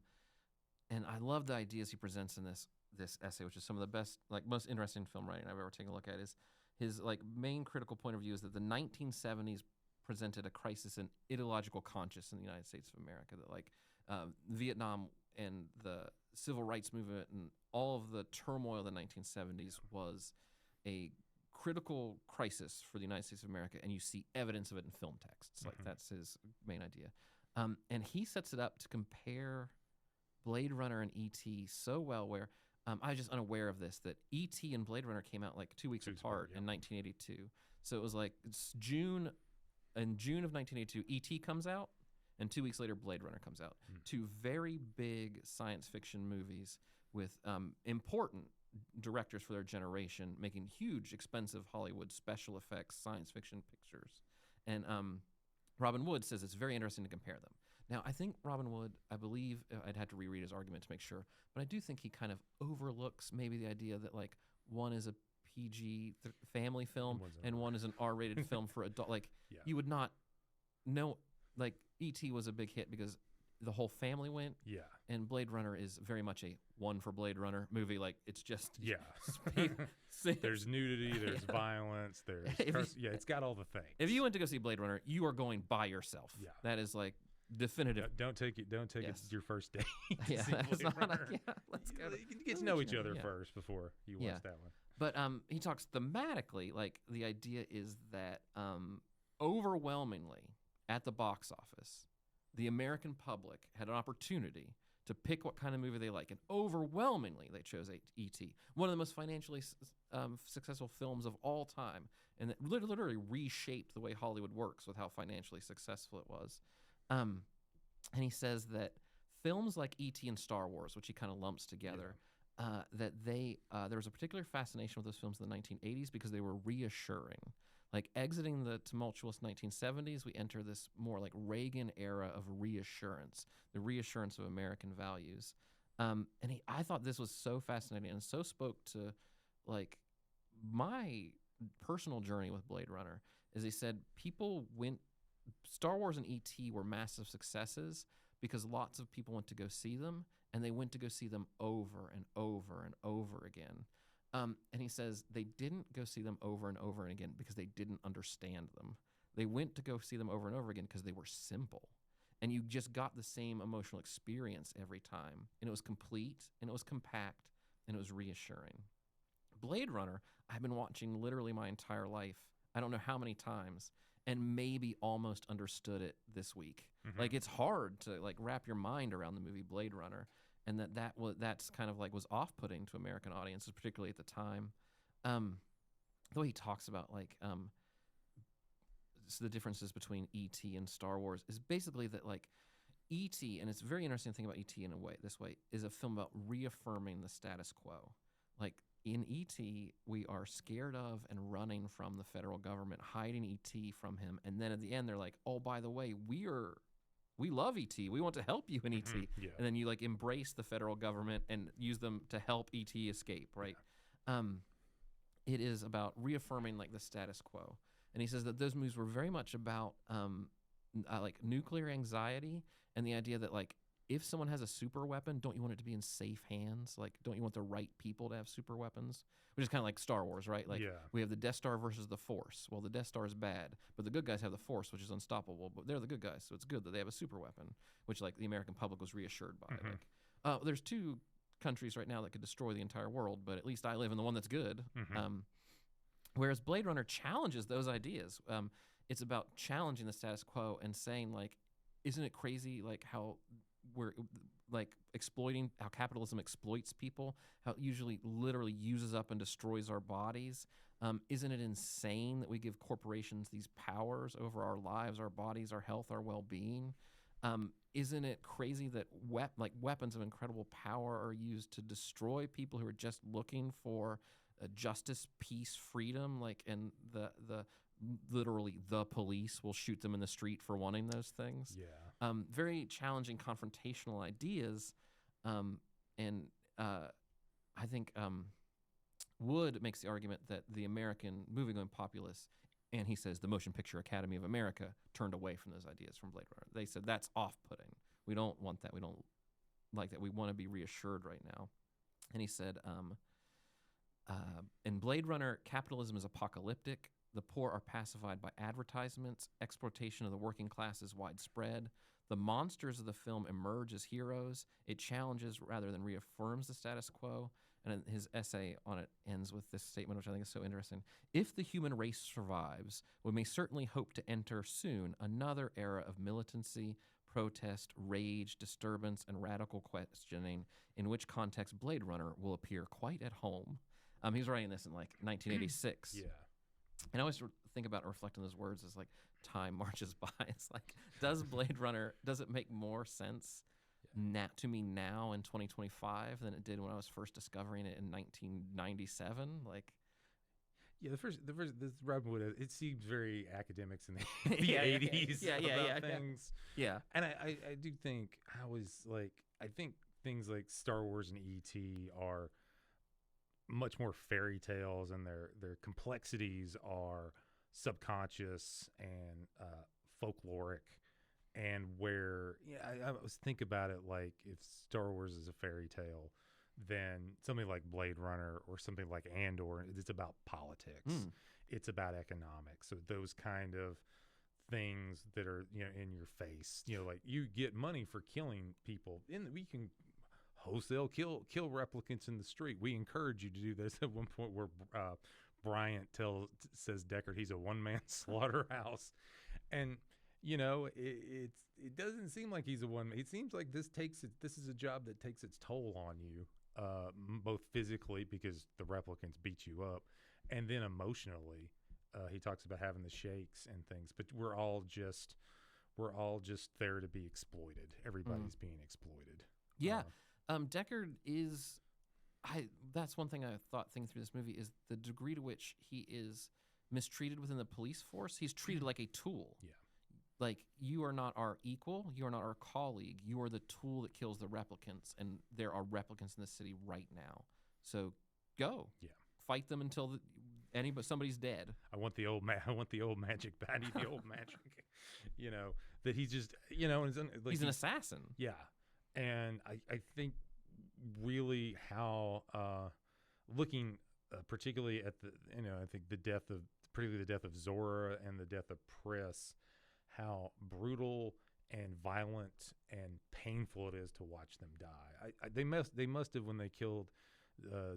I love the ideas he presents in this essay, which is some of the best, like most interesting film writing I've ever taken a look at. Is his like main critical point of view is that the 1970s presented a crisis in ideological conscience in the United States of America. That like Vietnam and the civil rights movement and all of the turmoil of the 1970s was a critical crisis for the United States of America, and you see evidence of it in film texts. Like that's his main idea. And he sets it up to compare Blade Runner and E.T. so well, where I was just unaware of this, that E.T. and Blade Runner came out like 2 weeks apart in 1982. So it was like June of 1982, E.T. comes out, and 2 weeks later, Blade Runner comes out. Two very big science fiction movies with important directors for their generation, making huge, expensive Hollywood special effects science fiction pictures. And Robin Wood says it's very interesting to compare them. Now, I think Robin Wood, I believe, I'd had to reread his argument to make sure, but I do think he kind of overlooks maybe the idea that, like, one is a PG family film and one is an R-rated film for adult. Like, you would not know, like, E.T. was a big hit because the whole family went. Yeah. And Blade Runner is very much a one for Blade Runner movie. Like, it's just... Yeah. There's nudity, there's violence, there's... it's got all the things. If you went to go see Blade Runner, you are going by yourself. Yeah. That is, like... definitive. Don't take it your first date. Yeah, that's not let's go. You get to know each other first before you watch that one. But he talks thematically, like the idea is that overwhelmingly at the box office, the American public had an opportunity to pick what kind of movie they like, and overwhelmingly they chose E.T., one of the most financially successful films of all time, and it literally reshaped the way Hollywood works with how financially successful it was. And he says that films like E.T. and Star Wars, which he kind of lumps together, that there was a particular fascination with those films in the 1980s because they were reassuring. Like exiting the tumultuous 1970s, we enter this more like Reagan era of reassurance, the reassurance of American values. And I thought this was so fascinating and so spoke to like my personal journey with Blade Runner. As he said, Star Wars and E.T. were massive successes because lots of people went to go see them, and they went to go see them over and over and over again. And he says they didn't go see them over and over again because they didn't understand them. They went to go see them over and over again because they were simple. And you just got the same emotional experience every time. And it was complete, and it was compact, and it was reassuring. Blade Runner, I've been watching literally my entire life. I don't know how many times, and maybe almost understood it this week. Like it's hard to like wrap your mind around the movie Blade Runner, and that's kind of like was off-putting to American audiences, particularly at the time. The way he talks about like the differences between E.T. and Star Wars is basically that like E.T., and it's a very interesting thing about E.T. in a way, this way, is a film about reaffirming the status quo. Like in E.T., we are scared of and running from the federal government, hiding E.T. from him. And then at the end, they're like, oh, by the way, we love E.T. We want to help you in E.T. Yeah. And then you like embrace the federal government and use them to help E.T. escape, right? Yeah. It is about reaffirming like the status quo. And he says that those movies were very much about like nuclear anxiety and the idea that like if someone has a super weapon, don't you want it to be in safe hands? Like, don't you want the right people to have super weapons? Which is kind of like Star Wars, right? Like, we have the Death Star versus the Force. Well, the Death Star is bad, but the good guys have the Force, which is unstoppable. But they're the good guys, so it's good that they have a super weapon, which like the American public was reassured by. Like, there's two countries right now that could destroy the entire world, but at least I live in the one that's good. Whereas Blade Runner challenges those ideas. It's about challenging the status quo and saying like, isn't it crazy like how we're like exploiting, how capitalism exploits people, how it usually literally uses up and destroys our bodies. Isn't it insane that we give corporations these powers over our lives, our bodies, our health, our well-being? Isn't it crazy that weapons of incredible power are used to destroy people who are just looking for justice, peace, freedom, like, and the literally the police will shoot them in the street for wanting those things. Very challenging confrontational ideas. I think Wood makes the argument that the American movie-going populace, and he says the Motion Picture Academy of America, turned away from those ideas from Blade Runner. They said that's off-putting. We don't want that. We don't like that. We want to be reassured right now. And he said, in Blade Runner, capitalism is apocalyptic. The poor are pacified by advertisements. Exploitation of the working class is widespread. The monsters of the film emerge as heroes. It challenges rather than reaffirms the status quo. And his essay on it ends with this statement, which I think is so interesting. If the human race survives, we may certainly hope to enter soon another era of militancy, protest, rage, disturbance, and radical questioning, in which context Blade Runner will appear quite at home. He was writing this in like 1986. And I always think about reflecting those words as like time marches by. It's like, does Blade Runner, does it make more sense to me now in 2025 than it did when I was first discovering it in 1997? Like, this Robin Hood, it seems very academics in the 80s about things. And I do think I think things like Star Wars and E.T. are much more fairy tales, and their complexities are subconscious and folkloric, and where I always think about it like if Star Wars is a fairy tale, then something like Blade Runner or something like Andor, it's about politics, it's about economics, so those kind of things that are in your face, like you get money for killing people, we can wholesale kill replicants in the street. We encourage you to do this. At one point where Bryant says Deckard he's a one-man slaughterhouse, and it doesn't seem like he's a one. It seems like this is a job that takes its toll on you, both physically because the replicants beat you up, and then emotionally. He talks about having the shakes and things, but we're all just there to be exploited. Everybody's being exploited. Deckard is, that's one thing I thought thinking through this movie is the degree to which he is mistreated within the police force. He's treated like a tool. Like, you are not our equal, you are not our colleague, you are the tool that kills the replicants, and there are replicants in the city right now. So go. Fight them until somebody's dead. I want the old magic. I need the old magic. That he's just, he's an assassin. And I think really how looking particularly at I think particularly the death of Zora and the death of Priss, how brutal and violent and painful it is to watch them die. They must have, when they killed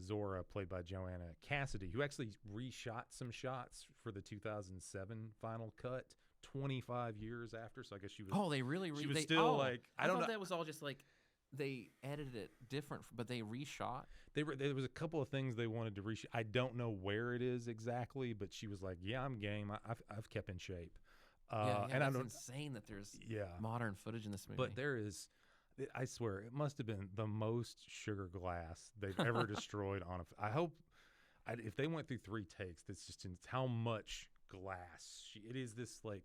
Zora, played by Joanna Cassidy, who actually reshot some shots for the 2007 final cut 25 years after. So I guess she was. Oh, they really. She was still like. I don't know. That was all just like they edited it different, but they reshot. There was a couple of things they wanted to reshoot. I don't know where it is exactly, but she was like, "Yeah, I'm game. I've kept in shape." And it's insane that there's modern footage in this movie. But there is. I swear, it must have been the most sugar glass they've ever destroyed on a. I hope, if they went through 3 takes, that's just how much glass. It is this like,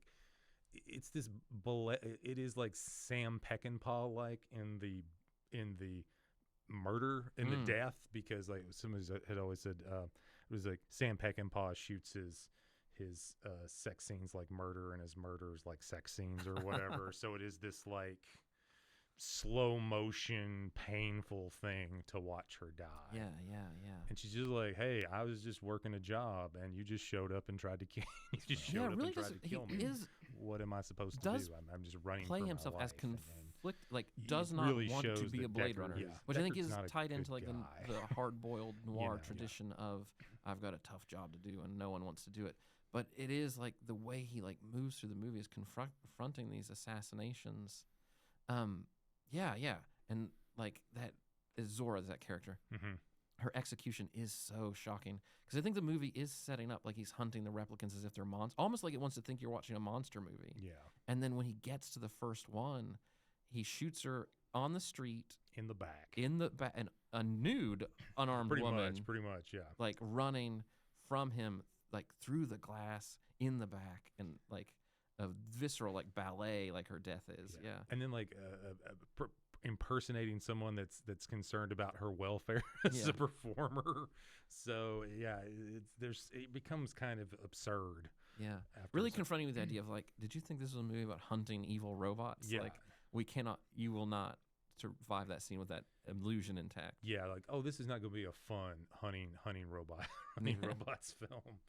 it's this. It is like Sam Peckinpah like in the murder, in the death, because like somebody had always said it was like Sam Peckinpah shoots his sex scenes like murder and his murders like sex scenes or whatever. So it is this like slow motion, painful thing to watch her die. Yeah. And she's just like, "Hey, I was just working a job, and you just showed up and tried to kill. You just showed up and tried to kill me. What am I supposed to do? I'm just running. Play for himself my life. as like It does not really want to shows be that a Blade Deckard- Runner, yeah, which I think Deckard's is not a tied good into like guy. the hard-boiled noir Yeah. tradition of I've got a tough job to do and no one wants to do it. But it is like the way he like moves through the movie is confronting these assassinations. Yeah, and like that is Zora, that character. Mm-hmm. Her execution is so shocking because I think the movie is setting up like he's hunting the replicants as if they're monsters, almost like it wants to think you're watching a monster movie. Yeah. And then when he gets to the first one, he shoots her on the street In the back. and a nude, unarmed Pretty woman, much, yeah. like running from him, like through the glass in the back, and like a visceral like ballet, like her death is. Yeah. And then like impersonating someone that's concerned about her welfare as a performer. So yeah, it becomes kind of absurd. Yeah. After Really confronting with the idea of like, did you think this was a movie about hunting evil robots? Yeah. Like you will not survive that scene with that illusion intact. Yeah, like, oh, this is not going to be a fun hunting robots film.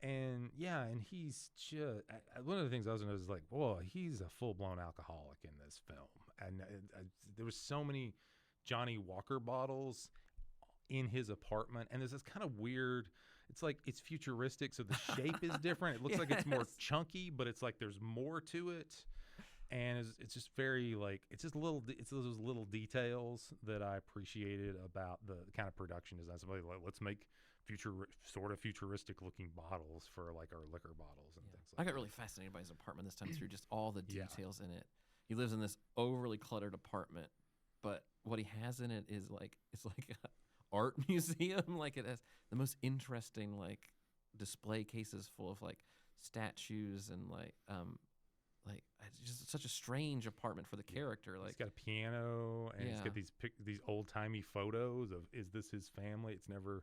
And yeah, and he's just one of the things I was noticing is like, whoa, he's a full-blown alcoholic in this film. And there was so many Johnny Walker bottles in his apartment, and there's this kind of weird, it's like it's futuristic, so the shape is different. It looks like it's more chunky, but it's like there's more to it. And it's just very like it's those little details that I appreciated about the kind of production design. Somebody like, let's make futuristic looking bottles for like our liquor bottles and things like that. I got really fascinated by his apartment this time through just all the details in it. He lives in this overly cluttered apartment, but what he has in it is like it's like an art museum. Like it has the most interesting like display cases full of like statues and like it's just such a strange apartment for the character. Like he's got a piano and he's got these old timey photos of is this his family? It's never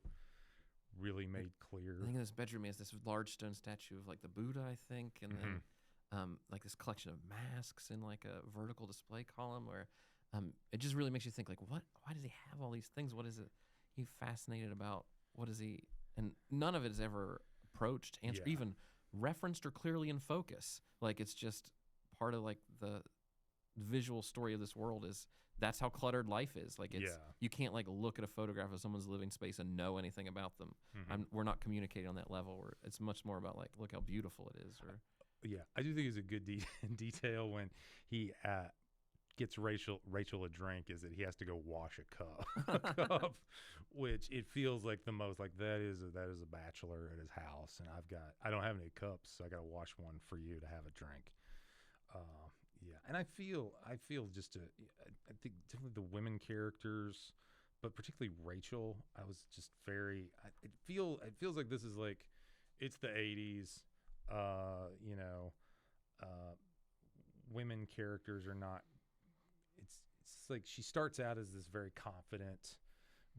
really made clear. I think in this bedroom he has this large stone statue of like the Buddha, I think, and then like this collection of masks in like a vertical display column where it just really makes you think like why does he have all these things? What is it he fascinated about? What is he? And none of it is ever approached, even referenced or clearly in focus. Like it's just part of like the visual story of this world is that's how cluttered life is. Like it's you can't like look at a photograph of someone's living space and know anything about them. We're not communicating on that level. Where it's much more about like look how beautiful it is. Or I do think it's a good detail when he gets Rachel a drink is that he has to go wash a cup, which it feels like the most like that is a bachelor at his house, and I don't have any cups, so I got to wash one for you to have a drink. And I feel just I think definitely the women characters, but particularly Rachel, I was just very. It feels like this is like it's the 80s. Women characters are not. It's like she starts out as this very confident,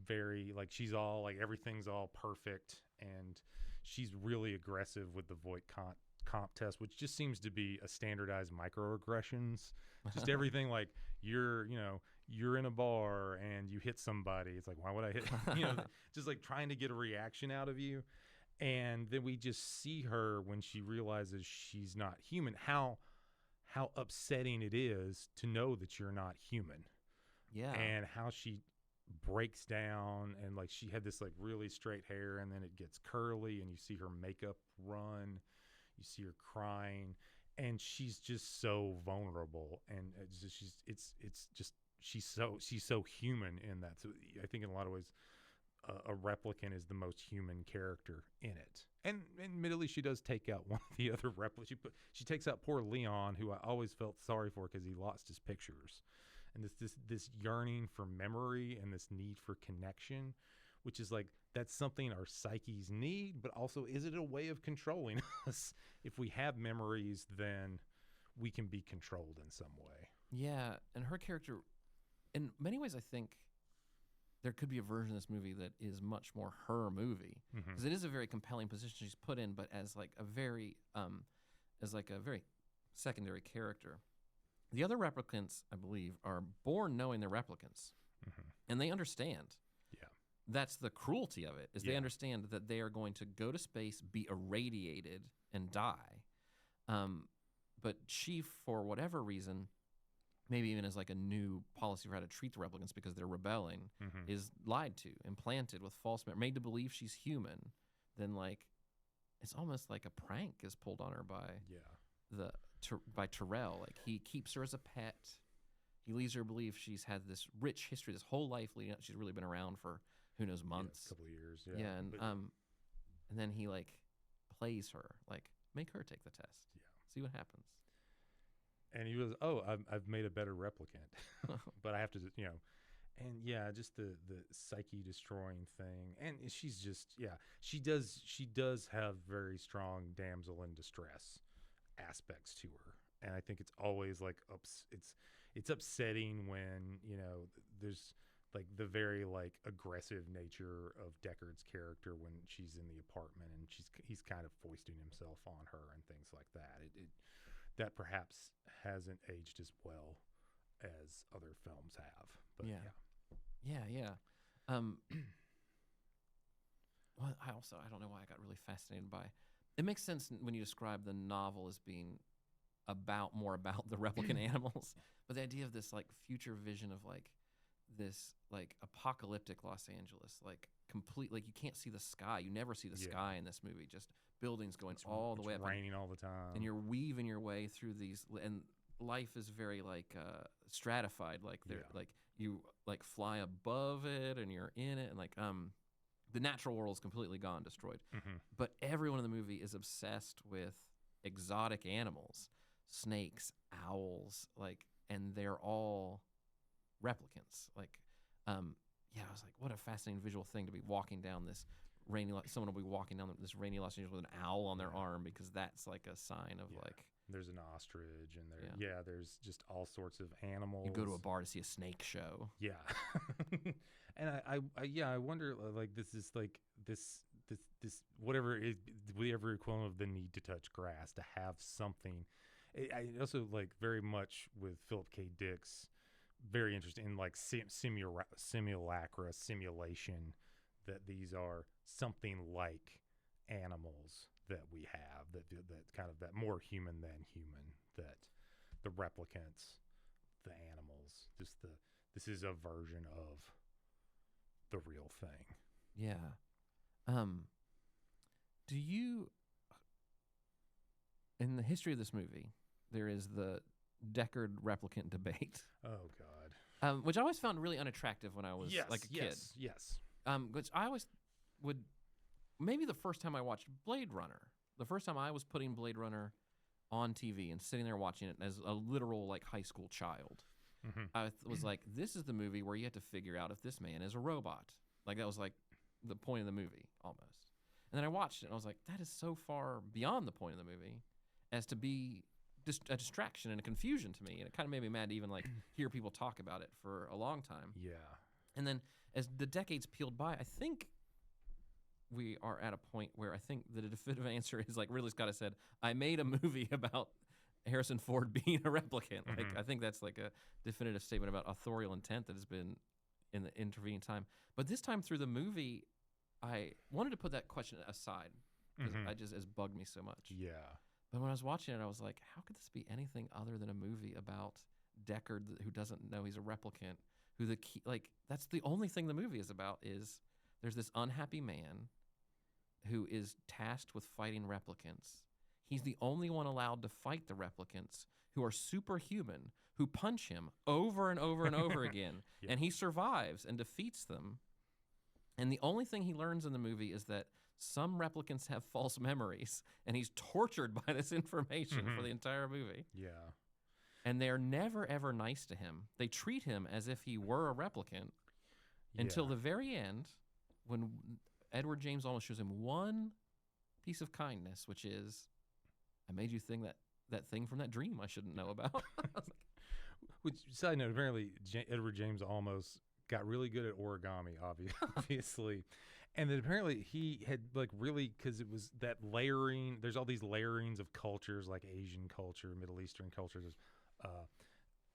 very like she's all like everything's all perfect, and she's really aggressive with the Voight comp test, which just seems to be a standardized microaggressions. Just everything like you're in a bar and you hit somebody. It's like, why would I hit? Just like trying to get a reaction out of you. And then we just see her when she realizes she's not human. How upsetting it is to know that you're not human. Yeah. And how she breaks down and like she had this like really straight hair and then it gets curly and you see her makeup run. You see her crying, and she's just so vulnerable, and she's so human in that. So I think in a lot of ways, a replicant is the most human character in it. And admittedly, she does take out one of the other replicants. She takes out poor Leon, who I always felt sorry for because he lost his pictures, and this yearning for memory and this need for connection, which is like that's something our psyches need, but also is it a way of controlling us? If we have memories, then we can be controlled in some way. Yeah, and her character, in many ways, I think there could be a version of this movie that is much more her movie, because it is a very compelling position she's put in, but as like a very secondary character. The other replicants, I believe, are born knowing they're replicants, and they understand. Yeah, that's the cruelty of it. Is they understand that they are going to go to space, be irradiated, and die. But she, for whatever reason, maybe even as like a new policy for how to treat the replicants because they're rebelling, is lied to, implanted with false memory, made to believe she's human. Then like, it's almost like a prank is pulled on her by Terrell. Like he keeps her as a pet. He leads her to believe she's had this rich history, this whole life leading up. She's really been around for who knows months, a couple of years. Yeah, and then he like plays her, like make her take the test. Yeah, see what happens. And he was, I've made a better replicant, but I have to, and just the psyche destroying thing. And she's just, she does have very strong damsel in distress aspects to her. And I think it's always like, it's upsetting when, there's like the very like aggressive nature of Deckard's character when she's in the apartment and he's kind of foisting himself on her and things like that. That perhaps hasn't aged as well as other films have. But yeah. Well, I don't know why I got really fascinated by. It makes sense when you describe the novel as being more about the replicant animals, but the idea of this like future vision of like this like apocalyptic Los Angeles, like complete, like you can't see the sky. You never see the sky in this movie. Just buildings going all the way up. It's raining all the time. And you're weaving your way through these, and life is very like stratified. Like they're like you like fly above it and you're in it, and like the natural world is completely gone, destroyed. But everyone in the movie is obsessed with exotic animals, snakes, owls, like, and they're all replicants. Like, I was like, what a fascinating visual thing to be walking down this someone will be walking down this rainy Los Angeles with an owl on their arm, because that's like a sign of like. There's an ostrich, and there's just all sorts of animals. You go to a bar to see a snake show. Yeah, and I wonder, like, this is like this whatever equivalent of the need to touch grass, to have something. I also like very much with Philip K. Dick's, very interesting in like simulacra, simulation, that these are something like animals that we have, that kind of that more human than human, that the replicants, the animals, this is a version of the real thing. Yeah. Do you, in the history of this movie, there is the Deckard replicant debate. Oh God. Which I always found really unattractive when I was like a kid. Yes. Which I always would. Maybe the first time I watched Blade Runner, the first time I was putting Blade Runner on TV and sitting there watching it as a literal like high school child, I was like, this is the movie where you have to figure out if this man is a robot. Like that was like the point of the movie almost. And then I watched it and I was like, that is so far beyond the point of the movie as to be a distraction and a confusion to me. And it kind of made me mad to even like hear people talk about it for a long time. Yeah. And then as the decades peeled by, I think we are at a point where I think the definitive answer is like Ridley Scott has said, I made a movie about Harrison Ford being a replicant. Like I think that's like a definitive statement about authorial intent that has been in the intervening time. But this time through the movie, I wanted to put that question aside because it has bugged me so much. Yeah. But when I was watching it, I was like, how could this be anything other than a movie about Deckard who doesn't know he's a replicant? That's the only thing the movie is about, is there's this unhappy man who is tasked with fighting replicants. He's the only one allowed to fight the replicants, who are superhuman, who punch him over and over and over again. Yeah. And he survives and defeats them. And the only thing he learns in the movie is that some replicants have false memories, and he's tortured by this information for the entire movie. Yeah. And they're never, ever nice to him. They treat him as if he were a replicant until the very end, when Edward James almost shows him one piece of kindness, which is, I made you think that thing from that dream I shouldn't know about. Which, side note, apparently Edward James almost got really good at origami, obviously. And then apparently he had like really, because it was that layering. There's all these layerings of cultures, like Asian culture, Middle Eastern cultures,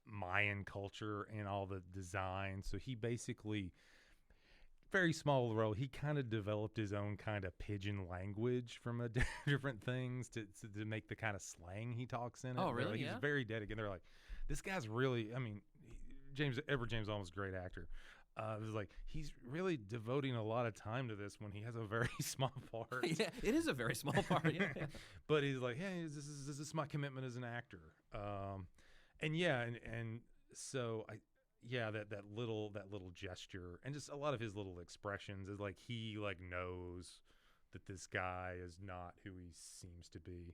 Mayan culture, and all the design. So he basically, very small role, he kind of developed his own kind of pidgin language from different things to make the kind of slang he talks in it. Oh, really? Like, Yeah. he's very dedicated. They're like, this guy's really, I mean, James Olmos is a great actor. It was like, he's really devoting a lot of time to this when he has a very small part. Yeah, it is a very small part. Yeah. But he's like, hey, this is my commitment as an actor. And yeah, and so that little gesture and just a lot of his little expressions is like he like knows that this guy is not who he seems to be.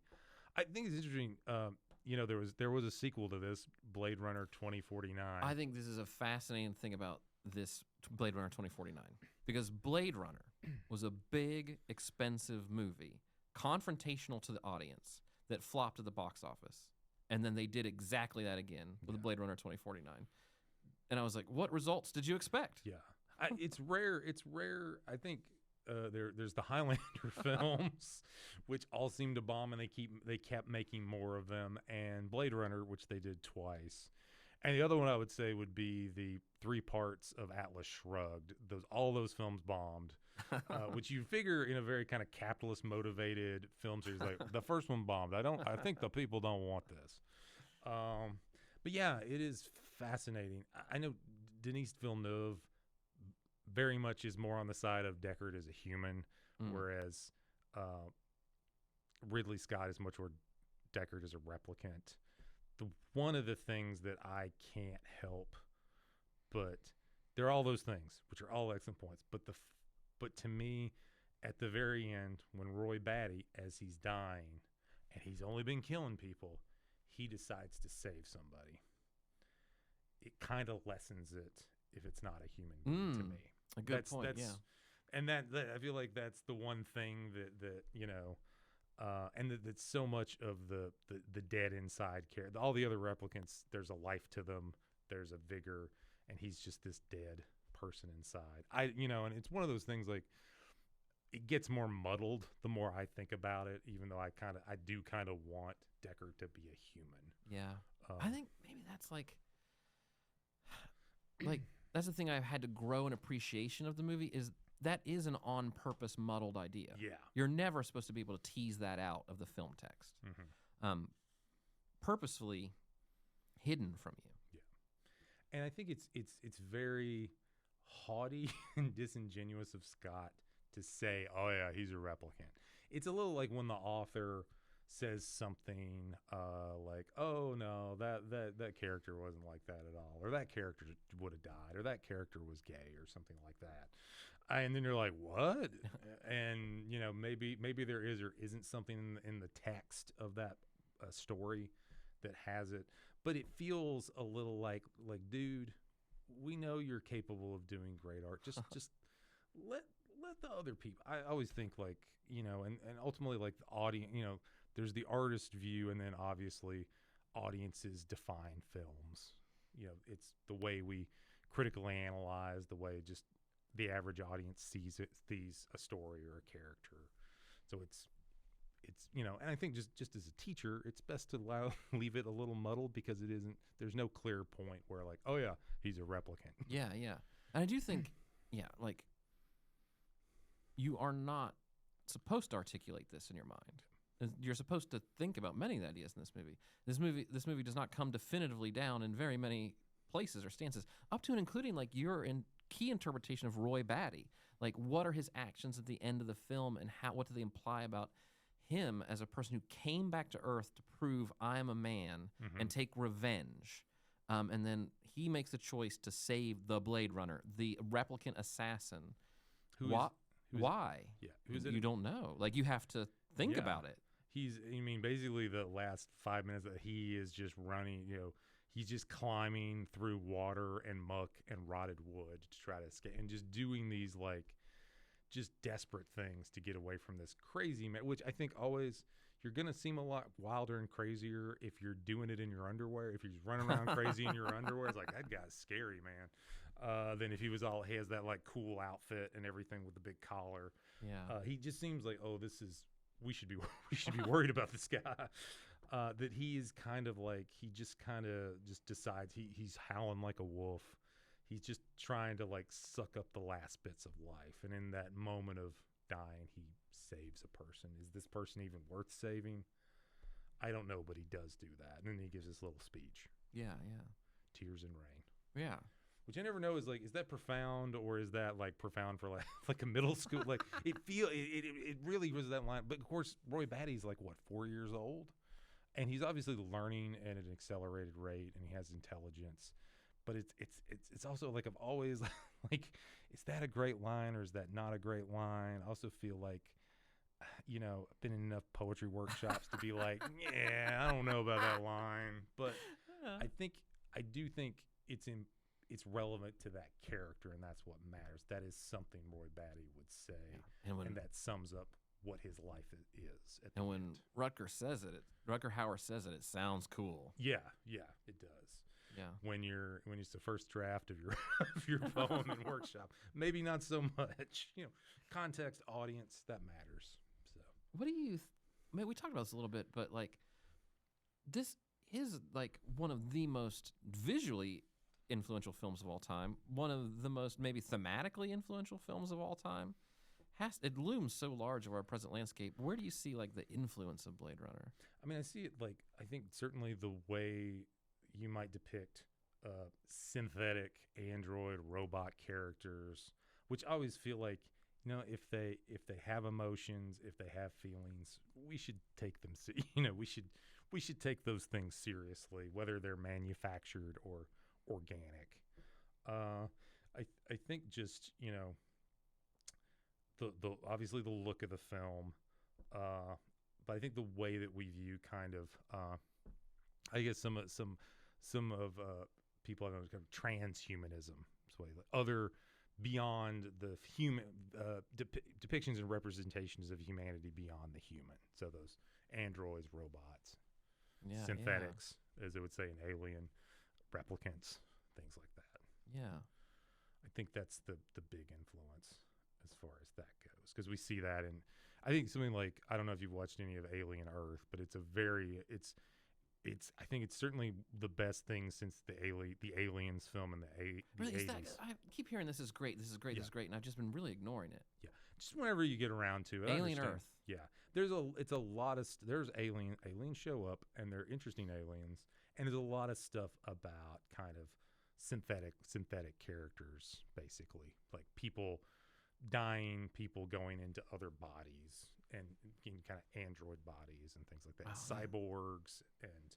I think it's interesting. There was a sequel to this, Blade Runner 2049. I think this is a fascinating thing about this Blade Runner 2049 because Blade Runner was a big, expensive movie, confrontational to the audience that flopped at the box office, and then they did exactly that again with Blade Runner 2049. And I was like, what results did you expect? Yeah. It's rare. I think there's the Highlander films, which all seem to bomb, and they kept making more of them, and Blade Runner, which they did twice. And the other one I would say would be the 3 parts of Atlas Shrugged. All those films bombed, which you figure in a very kind of capitalist motivated film series, like the first one bombed. I think the people don't want this. But yeah, it is fascinating. I know Denis Villeneuve very much is more on the side of Deckard as a human, whereas Ridley Scott is much more Deckard as a replicant. One of the things that I can't help, but there are all those things, which are all excellent points. But to me, at the very end, when Roy Batty, as he's dying, and he's only been killing people, he decides to save somebody. It kind of lessens it if it's not a human being to me. A good point. Yeah. And that I feel like that's the one thing that and that's so much of the dead inside character. All the other replicants, there's a life to them, there's a vigor, and he's just this dead person inside. And it's one of those things like it gets more muddled the more I think about it, even though I do kind of want Deckard to be a human. Yeah. I think maybe that's like that's the thing I've had to grow an appreciation of the movie is that is an on-purpose muddled idea. Yeah. You're never supposed to be able to tease that out of the film text. Mm-hmm. Purposefully hidden from you. Yeah. And I think it's very haughty and disingenuous of Scott to say, oh yeah, he's a replicant. It's a little like when the author says something like, oh no, that character wasn't like that at all, or that character would have died, or that character was gay, or something like that. And then you're like, what? And maybe there is or isn't something in the text of that story that has it, but it feels a little like dude, we know you're capable of doing great art. Just let the other people. I always think like, and ultimately like the audience, there's the artist view, and then obviously audiences define films. It's the way we critically analyze, the way just the average audience sees a story or a character. So it's and I think just as a teacher, it's best to leave it a little muddled because there's no clear point where like, oh yeah, he's a replicant. Yeah, yeah. And I do think, like you are not supposed to articulate this in your mind. You're supposed to think about many ideas in this movie. This movie does not come definitively down in very many places or stances, up to and including like your key interpretation of Roy Batty. Like, what are his actions at the end of the film, and what do they imply about him as a person who came back to Earth to prove I am a man and take revenge? And then he makes a choice to save the Blade Runner, the replicant assassin. Why? Yeah, who's it? You don't know. Like, you have to think about it. Basically the last 5 minutes that he is just running, he's just climbing through water and muck and rotted wood to try to escape, and just doing these like just desperate things to get away from this crazy man, which I think always you're going to seem a lot wilder and crazier if you're doing it in your underwear. If you're running around crazy in your underwear, it's like, that guy's scary, man. than if he has that like cool outfit and everything with the big collar. Yeah. He just seems like, oh, we should be we should be worried about this guy. That he is kind of like, he just kind of just decides he's howling like a wolf. He's just trying to like suck up the last bits of life, and in that moment of dying, he saves a person. Is this person even worth saving? I don't know, but he does do that, and then he gives this little speech. Yeah. Tears and rain. Yeah. Which I never know is like, is that profound or is that like profound for like a middle school? Like it really was that line. But of course, Roy Batty's like what, 4 years old, and he's obviously learning at an accelerated rate, and he has intelligence. But it's also like, I've always like, is that a great line or is that not a great line? I also feel like, I've been in enough poetry workshops to be like, yeah, I don't know about that line, but I do think it's relevant to that character, and that's what matters. That is something Roy Batty would say, and that sums up what his life is. And when Rutger Hauer says it, it sounds cool. Yeah, it does. Yeah. When it's the first draft of your poem in workshop, maybe not so much. Context, audience, that matters. So, what do you? We talked about this a little bit, but like, this is like one of the most visually influential films of all time. One of the most maybe thematically influential films of all time. It looms so large of our present landscape. Where do you see like the influence of Blade Runner? I mean, I see it like, I think certainly the way you might depict synthetic android robot characters, which I always feel like, if they have emotions, if they have feelings, we should take them. We should take those things seriously, whether they're manufactured or organic. I think just the obviously the look of the film, but I think the way that we view kind of I guess some of people I know, kind of transhumanism, so like other beyond the human depictions and representations of humanity beyond the human. So those androids, robots, synthetics, as they would say in Alien, replicants, things like that. Yeah, I think that's the big influence as far as that goes, because we see that in, I think something like, I don't know if you've watched any of Alien Earth, but I think it's certainly the best thing since the Aliens film in the really, 80s. I keep hearing this is great, and I've just been really ignoring it. Yeah, just whenever you get around to it. Alien Earth. Yeah, there's aliens show up, and they're interesting aliens, and there's a lot of stuff about kind of synthetic characters, basically, like people dying, people going into other bodies and in kind of android bodies and things like that, cyborgs and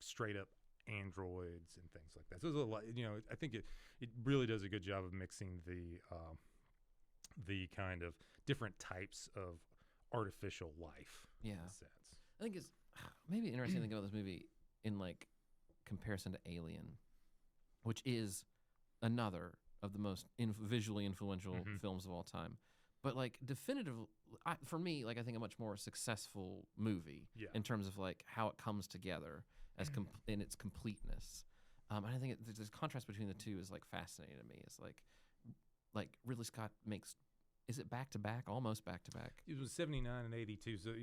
straight up androids and things like that. So there's a lot, I think it really does a good job of mixing the kind of different types of artificial life. Yeah, in a sense. I think it's maybe interesting to think about this movie in like comparison to Alien, which is another of the most visually influential films of all time. But like definitively, for me, like I think a much more successful movie in terms of like how it comes together as in its completeness. And I think the contrast between the two is like fascinating to me. It's like Ridley Scott makes, is it back to back, almost back to back? It was 79 and 82. So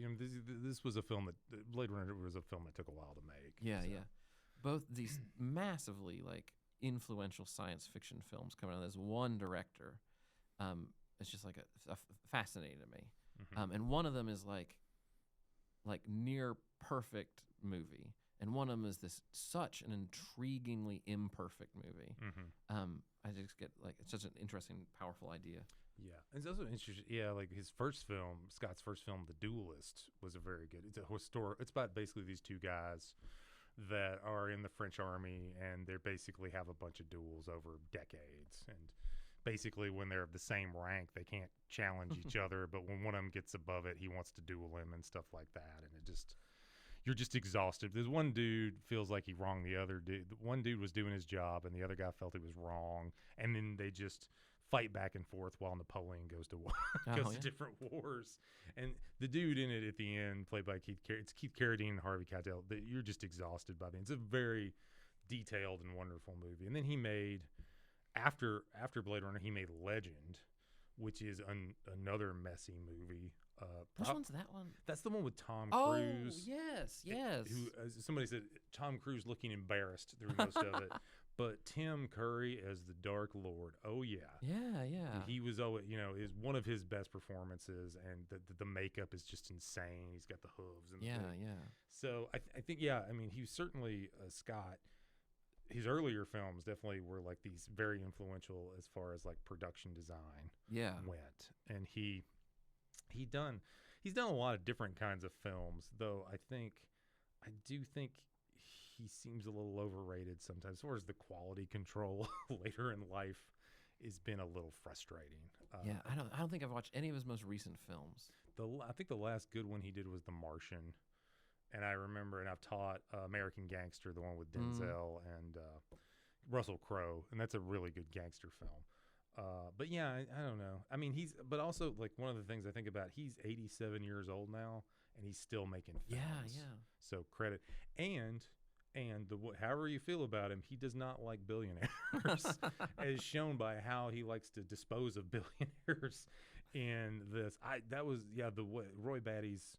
this was a film that Blade Runner was a film that took a while to make. Yeah. Both these massively like influential science fiction films coming out as one director. It's just like a fascinating to me. And one of them is like near perfect movie, and one of them is such an intriguingly imperfect movie. I just get like, it's such an interesting, powerful idea. Yeah, it's also interesting. Yeah, like his first film, Scott's first film, The Duelist, was a very good. It's a historic. It's about basically these two guys that are in the French army, and they basically have a bunch of duels over decades. And basically, when they're of the same rank, they can't challenge each other. But when one of them gets above it, he wants to duel him and stuff like that. And you're just exhausted. There's one dude feels like he wronged the other dude. One dude was doing his job, and the other guy felt he was wrong. And then they just fight back and forth while Napoleon goes to war, to different wars. And the dude in it at the end, played by Keith Carradine and Harvey Keitel, you're just exhausted by the end. It's a very detailed and wonderful movie. And then he made after Blade Runner, he made Legend, which is another messy movie. Which one's that one? That's the one with Tom Oh, Cruise. yes. Who somebody said Tom Cruise looking embarrassed through most of it, but Tim Curry as the Dark Lord. Oh yeah. Yeah. He was always, is one of his best performances, and the makeup is just insane. He's got the hooves and the thing. Yeah. So I think I mean, he was certainly Scott. His earlier films definitely were like these very influential as far as like production design went, and he's done a lot of different kinds of films, though I do think he seems a little overrated sometimes as far as the quality control later in life has been a little frustrating. I don't think I've watched any of his most recent films. I think the last good one he did was The Martian. And I remember, and I've taught American Gangster, the one with Denzel and Russell Crowe, and that's a really good gangster film. But yeah, I don't know. I mean, but also like one of the things I think about, he's 87 years old now, and he's still making films. Yeah. So credit, and however you feel about him, he does not like billionaires, as shown by how he likes to dispose of billionaires in this. Roy Batty's.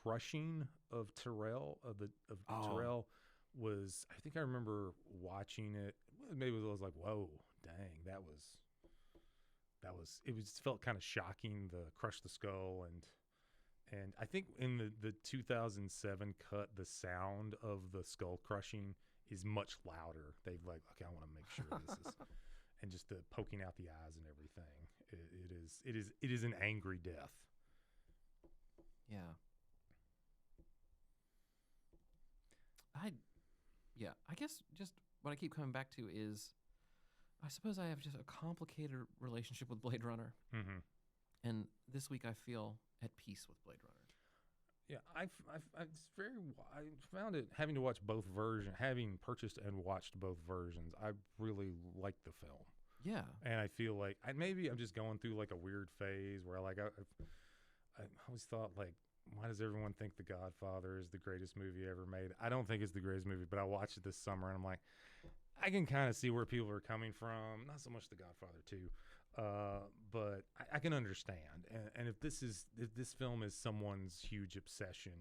Crushing of Terrell Terrell was, I think I remember watching it. Maybe I was like, whoa, dang, it felt kind of shocking, the crush the skull, and I think in the 2007 cut, the sound of the skull crushing is much louder. They've like, okay, I want to make sure this is, and just the poking out the eyes and everything. It is an angry death. Yeah. I guess just what I keep coming back to is, I suppose I have just a complicated relationship with Blade Runner. Mm-hmm. And this week I feel at peace with Blade Runner. Yeah, I found it, having to watch both versions, having purchased and watched both versions, I really like the film. Yeah. And I feel like maybe I'm just going through like a weird phase where I always thought, like, why does everyone think The Godfather is the greatest movie ever made? I don't think it's the greatest movie, but I watched it this summer and I'm like, I can kind of see where people are coming from. Not so much The Godfather 2, but I can understand. And if this film is someone's huge obsession,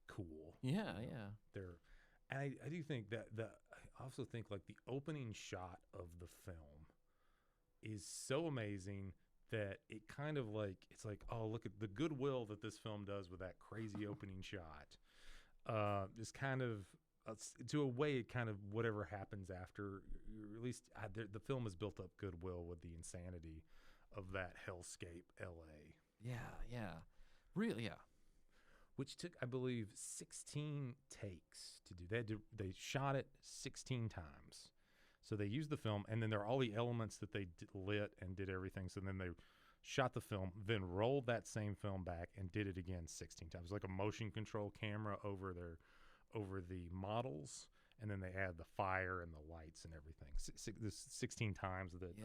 cool. Yeah. And I do think that I also think like the opening shot of the film is so amazing that it kind of like, it's like, oh, look at the goodwill that this film does with that crazy opening shot. Just kind of, to a way, it kind of whatever happens after, at least the film has built up goodwill with the insanity of that hellscape LA. Yeah. Really, yeah. Which took, I believe, 16 takes to do. They shot it 16 times. So they used the film, and then there are all the elements that they lit and did everything. So then they shot the film, then rolled that same film back and did it again 16 times. Like a motion control camera over the models, and then they add the fire and the lights and everything. This 16 times that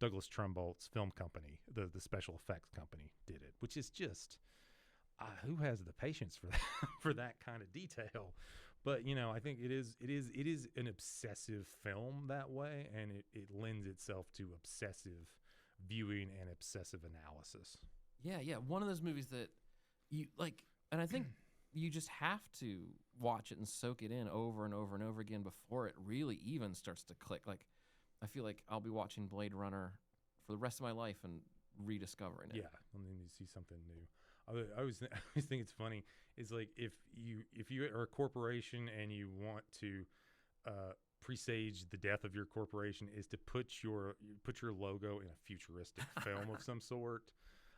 Douglas Trumboll's film company, the special effects company, did it, which is just who has the patience for that for that kind of detail? But I think it is an obsessive film that way, and it lends itself to obsessive viewing and obsessive analysis. Yeah. One of those movies that you like, and I think you just have to watch it and soak it in over and over and over again before it really even starts to click. Like, I feel like I'll be watching Blade Runner for the rest of my life and rediscovering it. Yeah, and then you see something new. I always think it's funny. It's like if you are a corporation and you want to presage the death of your corporation, is to put your logo in a futuristic film of some sort.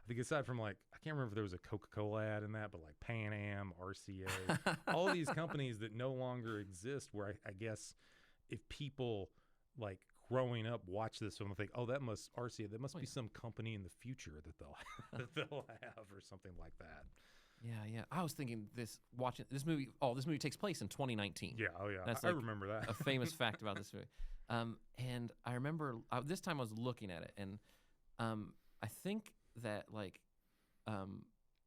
I think aside from like, I can't remember if there was a Coca-Cola ad in that, but like Pan Am, RCA, all these companies that no longer exist, where I guess if people like growing up watch this film and think, oh, that must be some company in the future that they'll have or something like that. Yeah. I was thinking watching this movie. Oh, this movie takes place in 2019. Yeah. Oh, yeah. That's I remember that. A famous fact about this movie. And I remember this time I was looking at it, and I think that like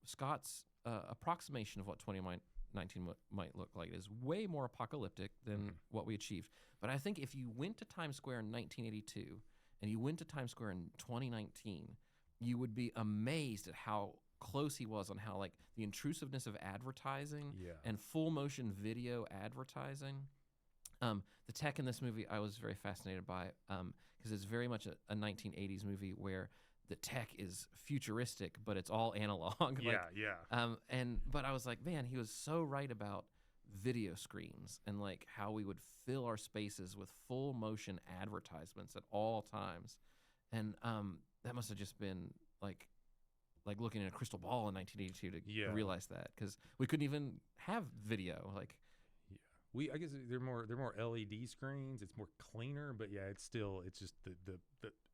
Scott's approximation of what 2019 might look like. It is way more apocalyptic than what we achieved. But I think if you went to Times Square in 1982 and you went to Times Square in 2019, you would be amazed at how close he was on how like the intrusiveness of advertising and full motion video advertising. The tech in this movie I was very fascinated by because it's very much a 1980s movie where the tech is futuristic, but it's all analog. But I was like, man, he was so right about video screens and like how we would fill our spaces with full motion advertisements at all times. And that must have just been like looking in a crystal ball in 1982 to realize that, because we couldn't even have video. Like, I guess they're more LED screens. It's more cleaner, but it's just the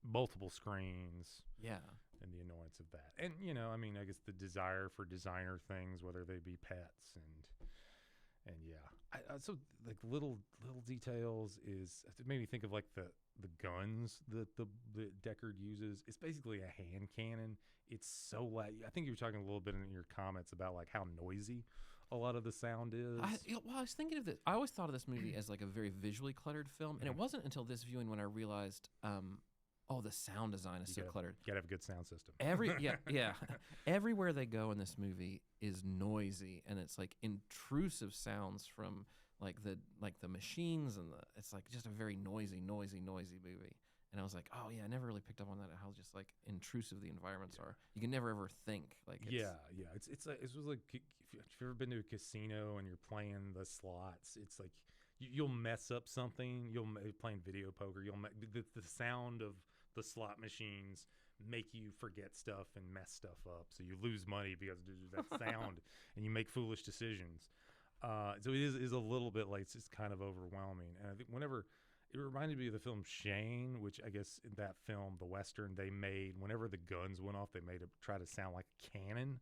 multiple screens. Yeah. And the annoyance of that. And I mean, I guess the desire for designer things, whether they be pets and so like little details it made me think of like the guns that the Deckard uses. It's basically a hand cannon. It's so loud. I think you were talking a little bit in your comments about like how noisy a lot of the sound is. I was thinking of this. I always thought of this movie as like a very visually cluttered film, and it wasn't until this viewing when I realized, the sound design is so cluttered. You gotta have a good sound system. Everywhere they go in this movie is noisy, and it's like intrusive sounds from like the machines, and it's like just a very noisy movie. And I was like, oh yeah, I never really picked up on that, how just like intrusive the environments are. You can never ever think like it's, It's like if you've ever been to a casino and you're playing the slots, it's like you'll mess up something. You're playing video poker. The sound of the slot machines make you forget stuff and mess stuff up. So you lose money because of that sound, and you make foolish decisions. So it is a little bit like it's kind of overwhelming. And I think it reminded me of the film Shane, which I guess in that film, the Western, they made, whenever the guns went off, they made it try to sound like a cannon.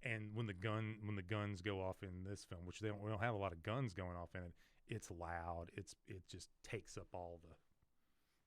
And when the guns go off in this film, which we don't have a lot of guns going off in it, it's loud. It just takes up all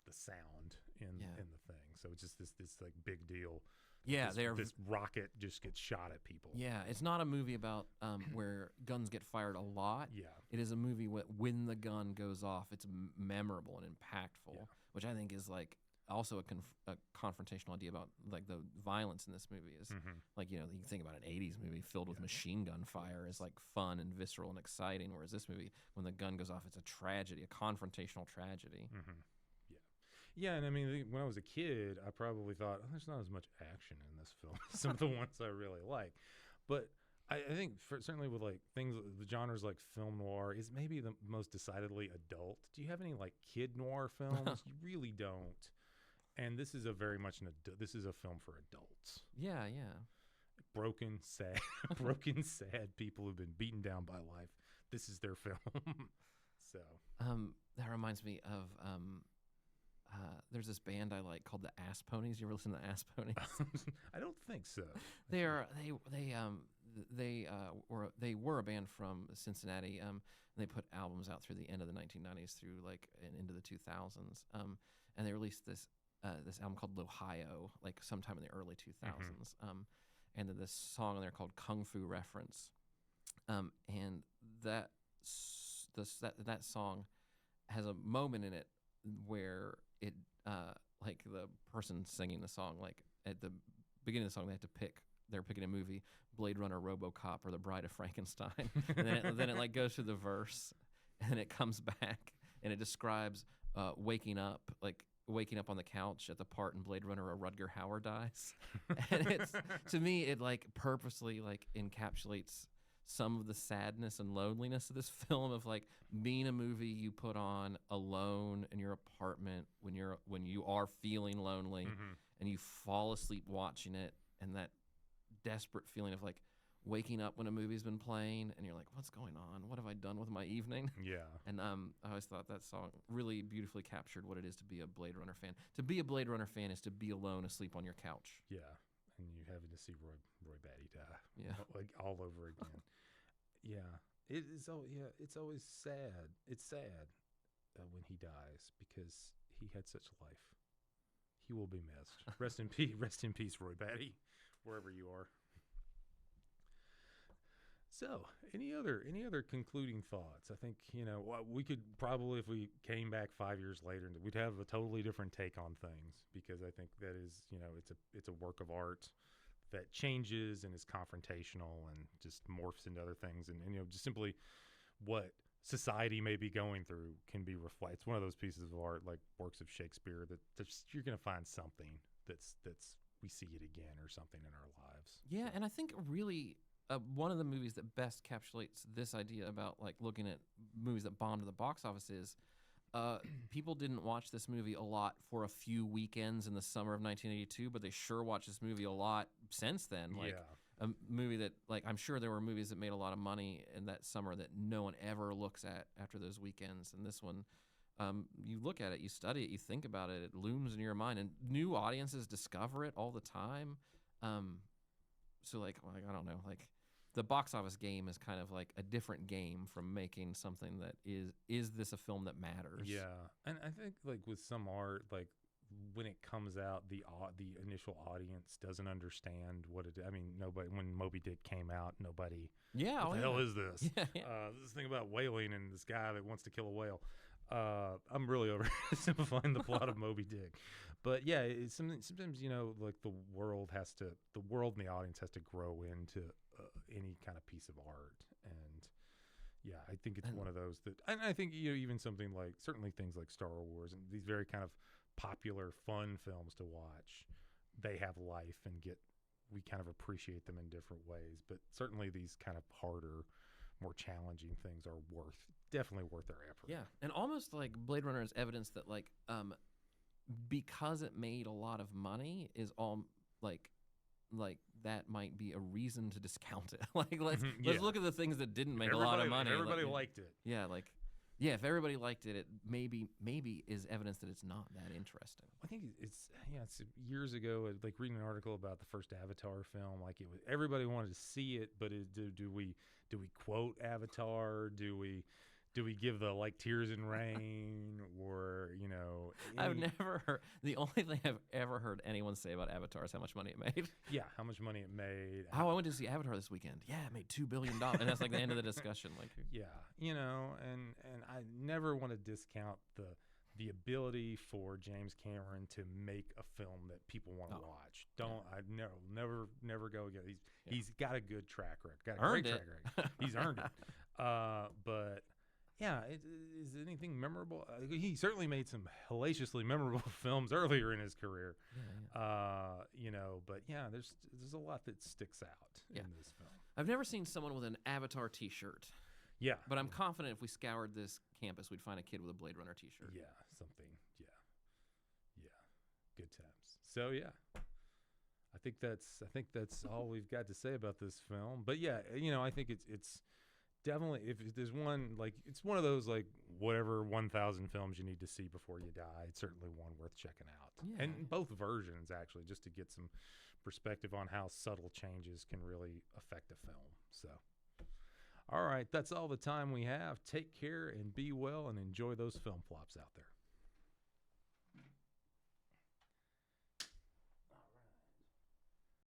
the sound in the thing. So it's just this like big deal. Yeah, this rocket just gets shot at people. Yeah, it's not a movie about where guns get fired a lot. Yeah, it is a movie when the gun goes off, it's memorable and impactful, which I think is like also a confrontational idea about like the violence in this movie is like you think about an 80s movie filled with machine gun fire is like fun and visceral and exciting, whereas this movie, when the gun goes off, it's a tragedy, a confrontational tragedy. Yeah, and I mean, when I was a kid, I probably thought, there's not as much action in this film as some of the ones I really like. But I think certainly with like things, the genres like film noir is maybe the most decidedly adult. Do you have any like kid noir films? You really don't. And this is this is a film for adults. Yeah. Broken, sad people who've been beaten down by life. This is their film. So that reminds me of there's this band I like called the Ass Ponies. You ever listen to the Ass Ponies? I don't think so. They were a band from Cincinnati. And they put albums out through the end of the 1990s through like and into the 2000s. And they released this album called L'Ohio, like sometime in the early 2000s. And then this song on there called Kung Fu Reference. And that song has a moment in it where it like the person singing the song, like at the beginning of the song, they're picking a movie, Blade Runner, RoboCop, or The Bride of Frankenstein. And then it like goes through the verse, and it comes back, and it describes waking up on the couch at the part in Blade Runner where Rutger Hauer dies. And it's, to me, it like purposely like encapsulates some of the sadness and loneliness of this film, of like being a movie you put on alone in your apartment when you are feeling lonely, and you fall asleep watching it, and that desperate feeling of like waking up when a movie's been playing and you're like, what's going on? What have I done with my evening? Yeah. And I always thought that song really beautifully captured what it is to be a Blade Runner fan. To be a Blade Runner fan is to be alone asleep on your couch. Yeah. And you having to see Roy Batty die. Yeah. Like all over again. Yeah. It is. Oh, yeah. It's always sad. It's sad when he dies, because he had such a life. He will be missed. Rest in peace. Rest in peace, Roy Batty, wherever you are. So, any other concluding thoughts? I think we could probably, if we came back 5 years later, we'd have a totally different take on things, because I think that is it's a work of art that changes and is confrontational and just morphs into other things, and just simply what society may be going through can be reflected. It's one of those pieces of art, like works of Shakespeare, that you're going to find something that's we see it again or something in our lives. Yeah, and I think really one of the movies that best encapsulates this idea about like looking at movies that bombed at the box office is people didn't watch this movie a lot for a few weekends in the summer of 1982, but they sure watched this movie a lot since then. Like a movie that, like, I'm sure there were movies that made a lot of money in that summer that no one ever looks at after those weekends. And this one, you look at it, you study it, you think about it, it looms in your mind, and new audiences discover it all the time. So like I don't know, like the box office game is kind of like a different game from making something that is this a film that matters? Yeah, and I think like with some art, like when it comes out, the initial audience doesn't understand what it. I mean, nobody, when Moby Dick came out, nobody. Yeah, what the hell is this? This thing about whaling and this guy that wants to kill a whale. I'm really oversimplifying the plot of Moby Dick, but yeah, sometimes like the world and the audience has to grow into any kind of piece of art, and yeah, I think it's one of those that, and I think even something like, certainly things like Star Wars and these very kind of popular fun films to watch, they have life and we kind of appreciate them in different ways, but certainly these kind of harder, more challenging things are definitely worth their effort. Yeah, and almost like Blade Runner is evidence that like because it made a lot of money is all like that might be a reason to discount it. let's look at the things that didn't make a lot of money. Everybody liked it. Yeah, if everybody liked it, it maybe is evidence that it's not that interesting. I think it's years ago, like reading an article about the first Avatar film. Like it was, everybody wanted to see it, but do we quote Avatar? Do we give the like Tears in Rain or I've never heard, the only thing I've ever heard anyone say about Avatar is how much money it made. Yeah, how much money it made. I went to see Avatar this weekend. Yeah, it made $2 billion, and that's like the end of the discussion. Like, yeah, and I never want to discount the ability for James Cameron to make a film that people want to watch. Never go again. He's got a good track record. Got a great track record. He's earned it. But yeah, is anything memorable? He certainly made some hellaciously memorable films earlier in his career. But yeah, there's a lot that sticks out in this film. I've never seen someone with an Avatar T-shirt. Yeah, but I'm confident if we scoured this campus, we'd find a kid with a Blade Runner T-shirt. Yeah, something. Yeah, good times. So yeah, I think that's all we've got to say about this film. But yeah, I think it's definitely, if there's one, like, it's one of those like whatever 1,000 films you need to see before you die. It's certainly one worth checking out. Yeah. And both versions, actually, just to get some perspective on how subtle changes can really affect a film. So. All right, that's all the time we have. Take care and be well and enjoy those film flops out there.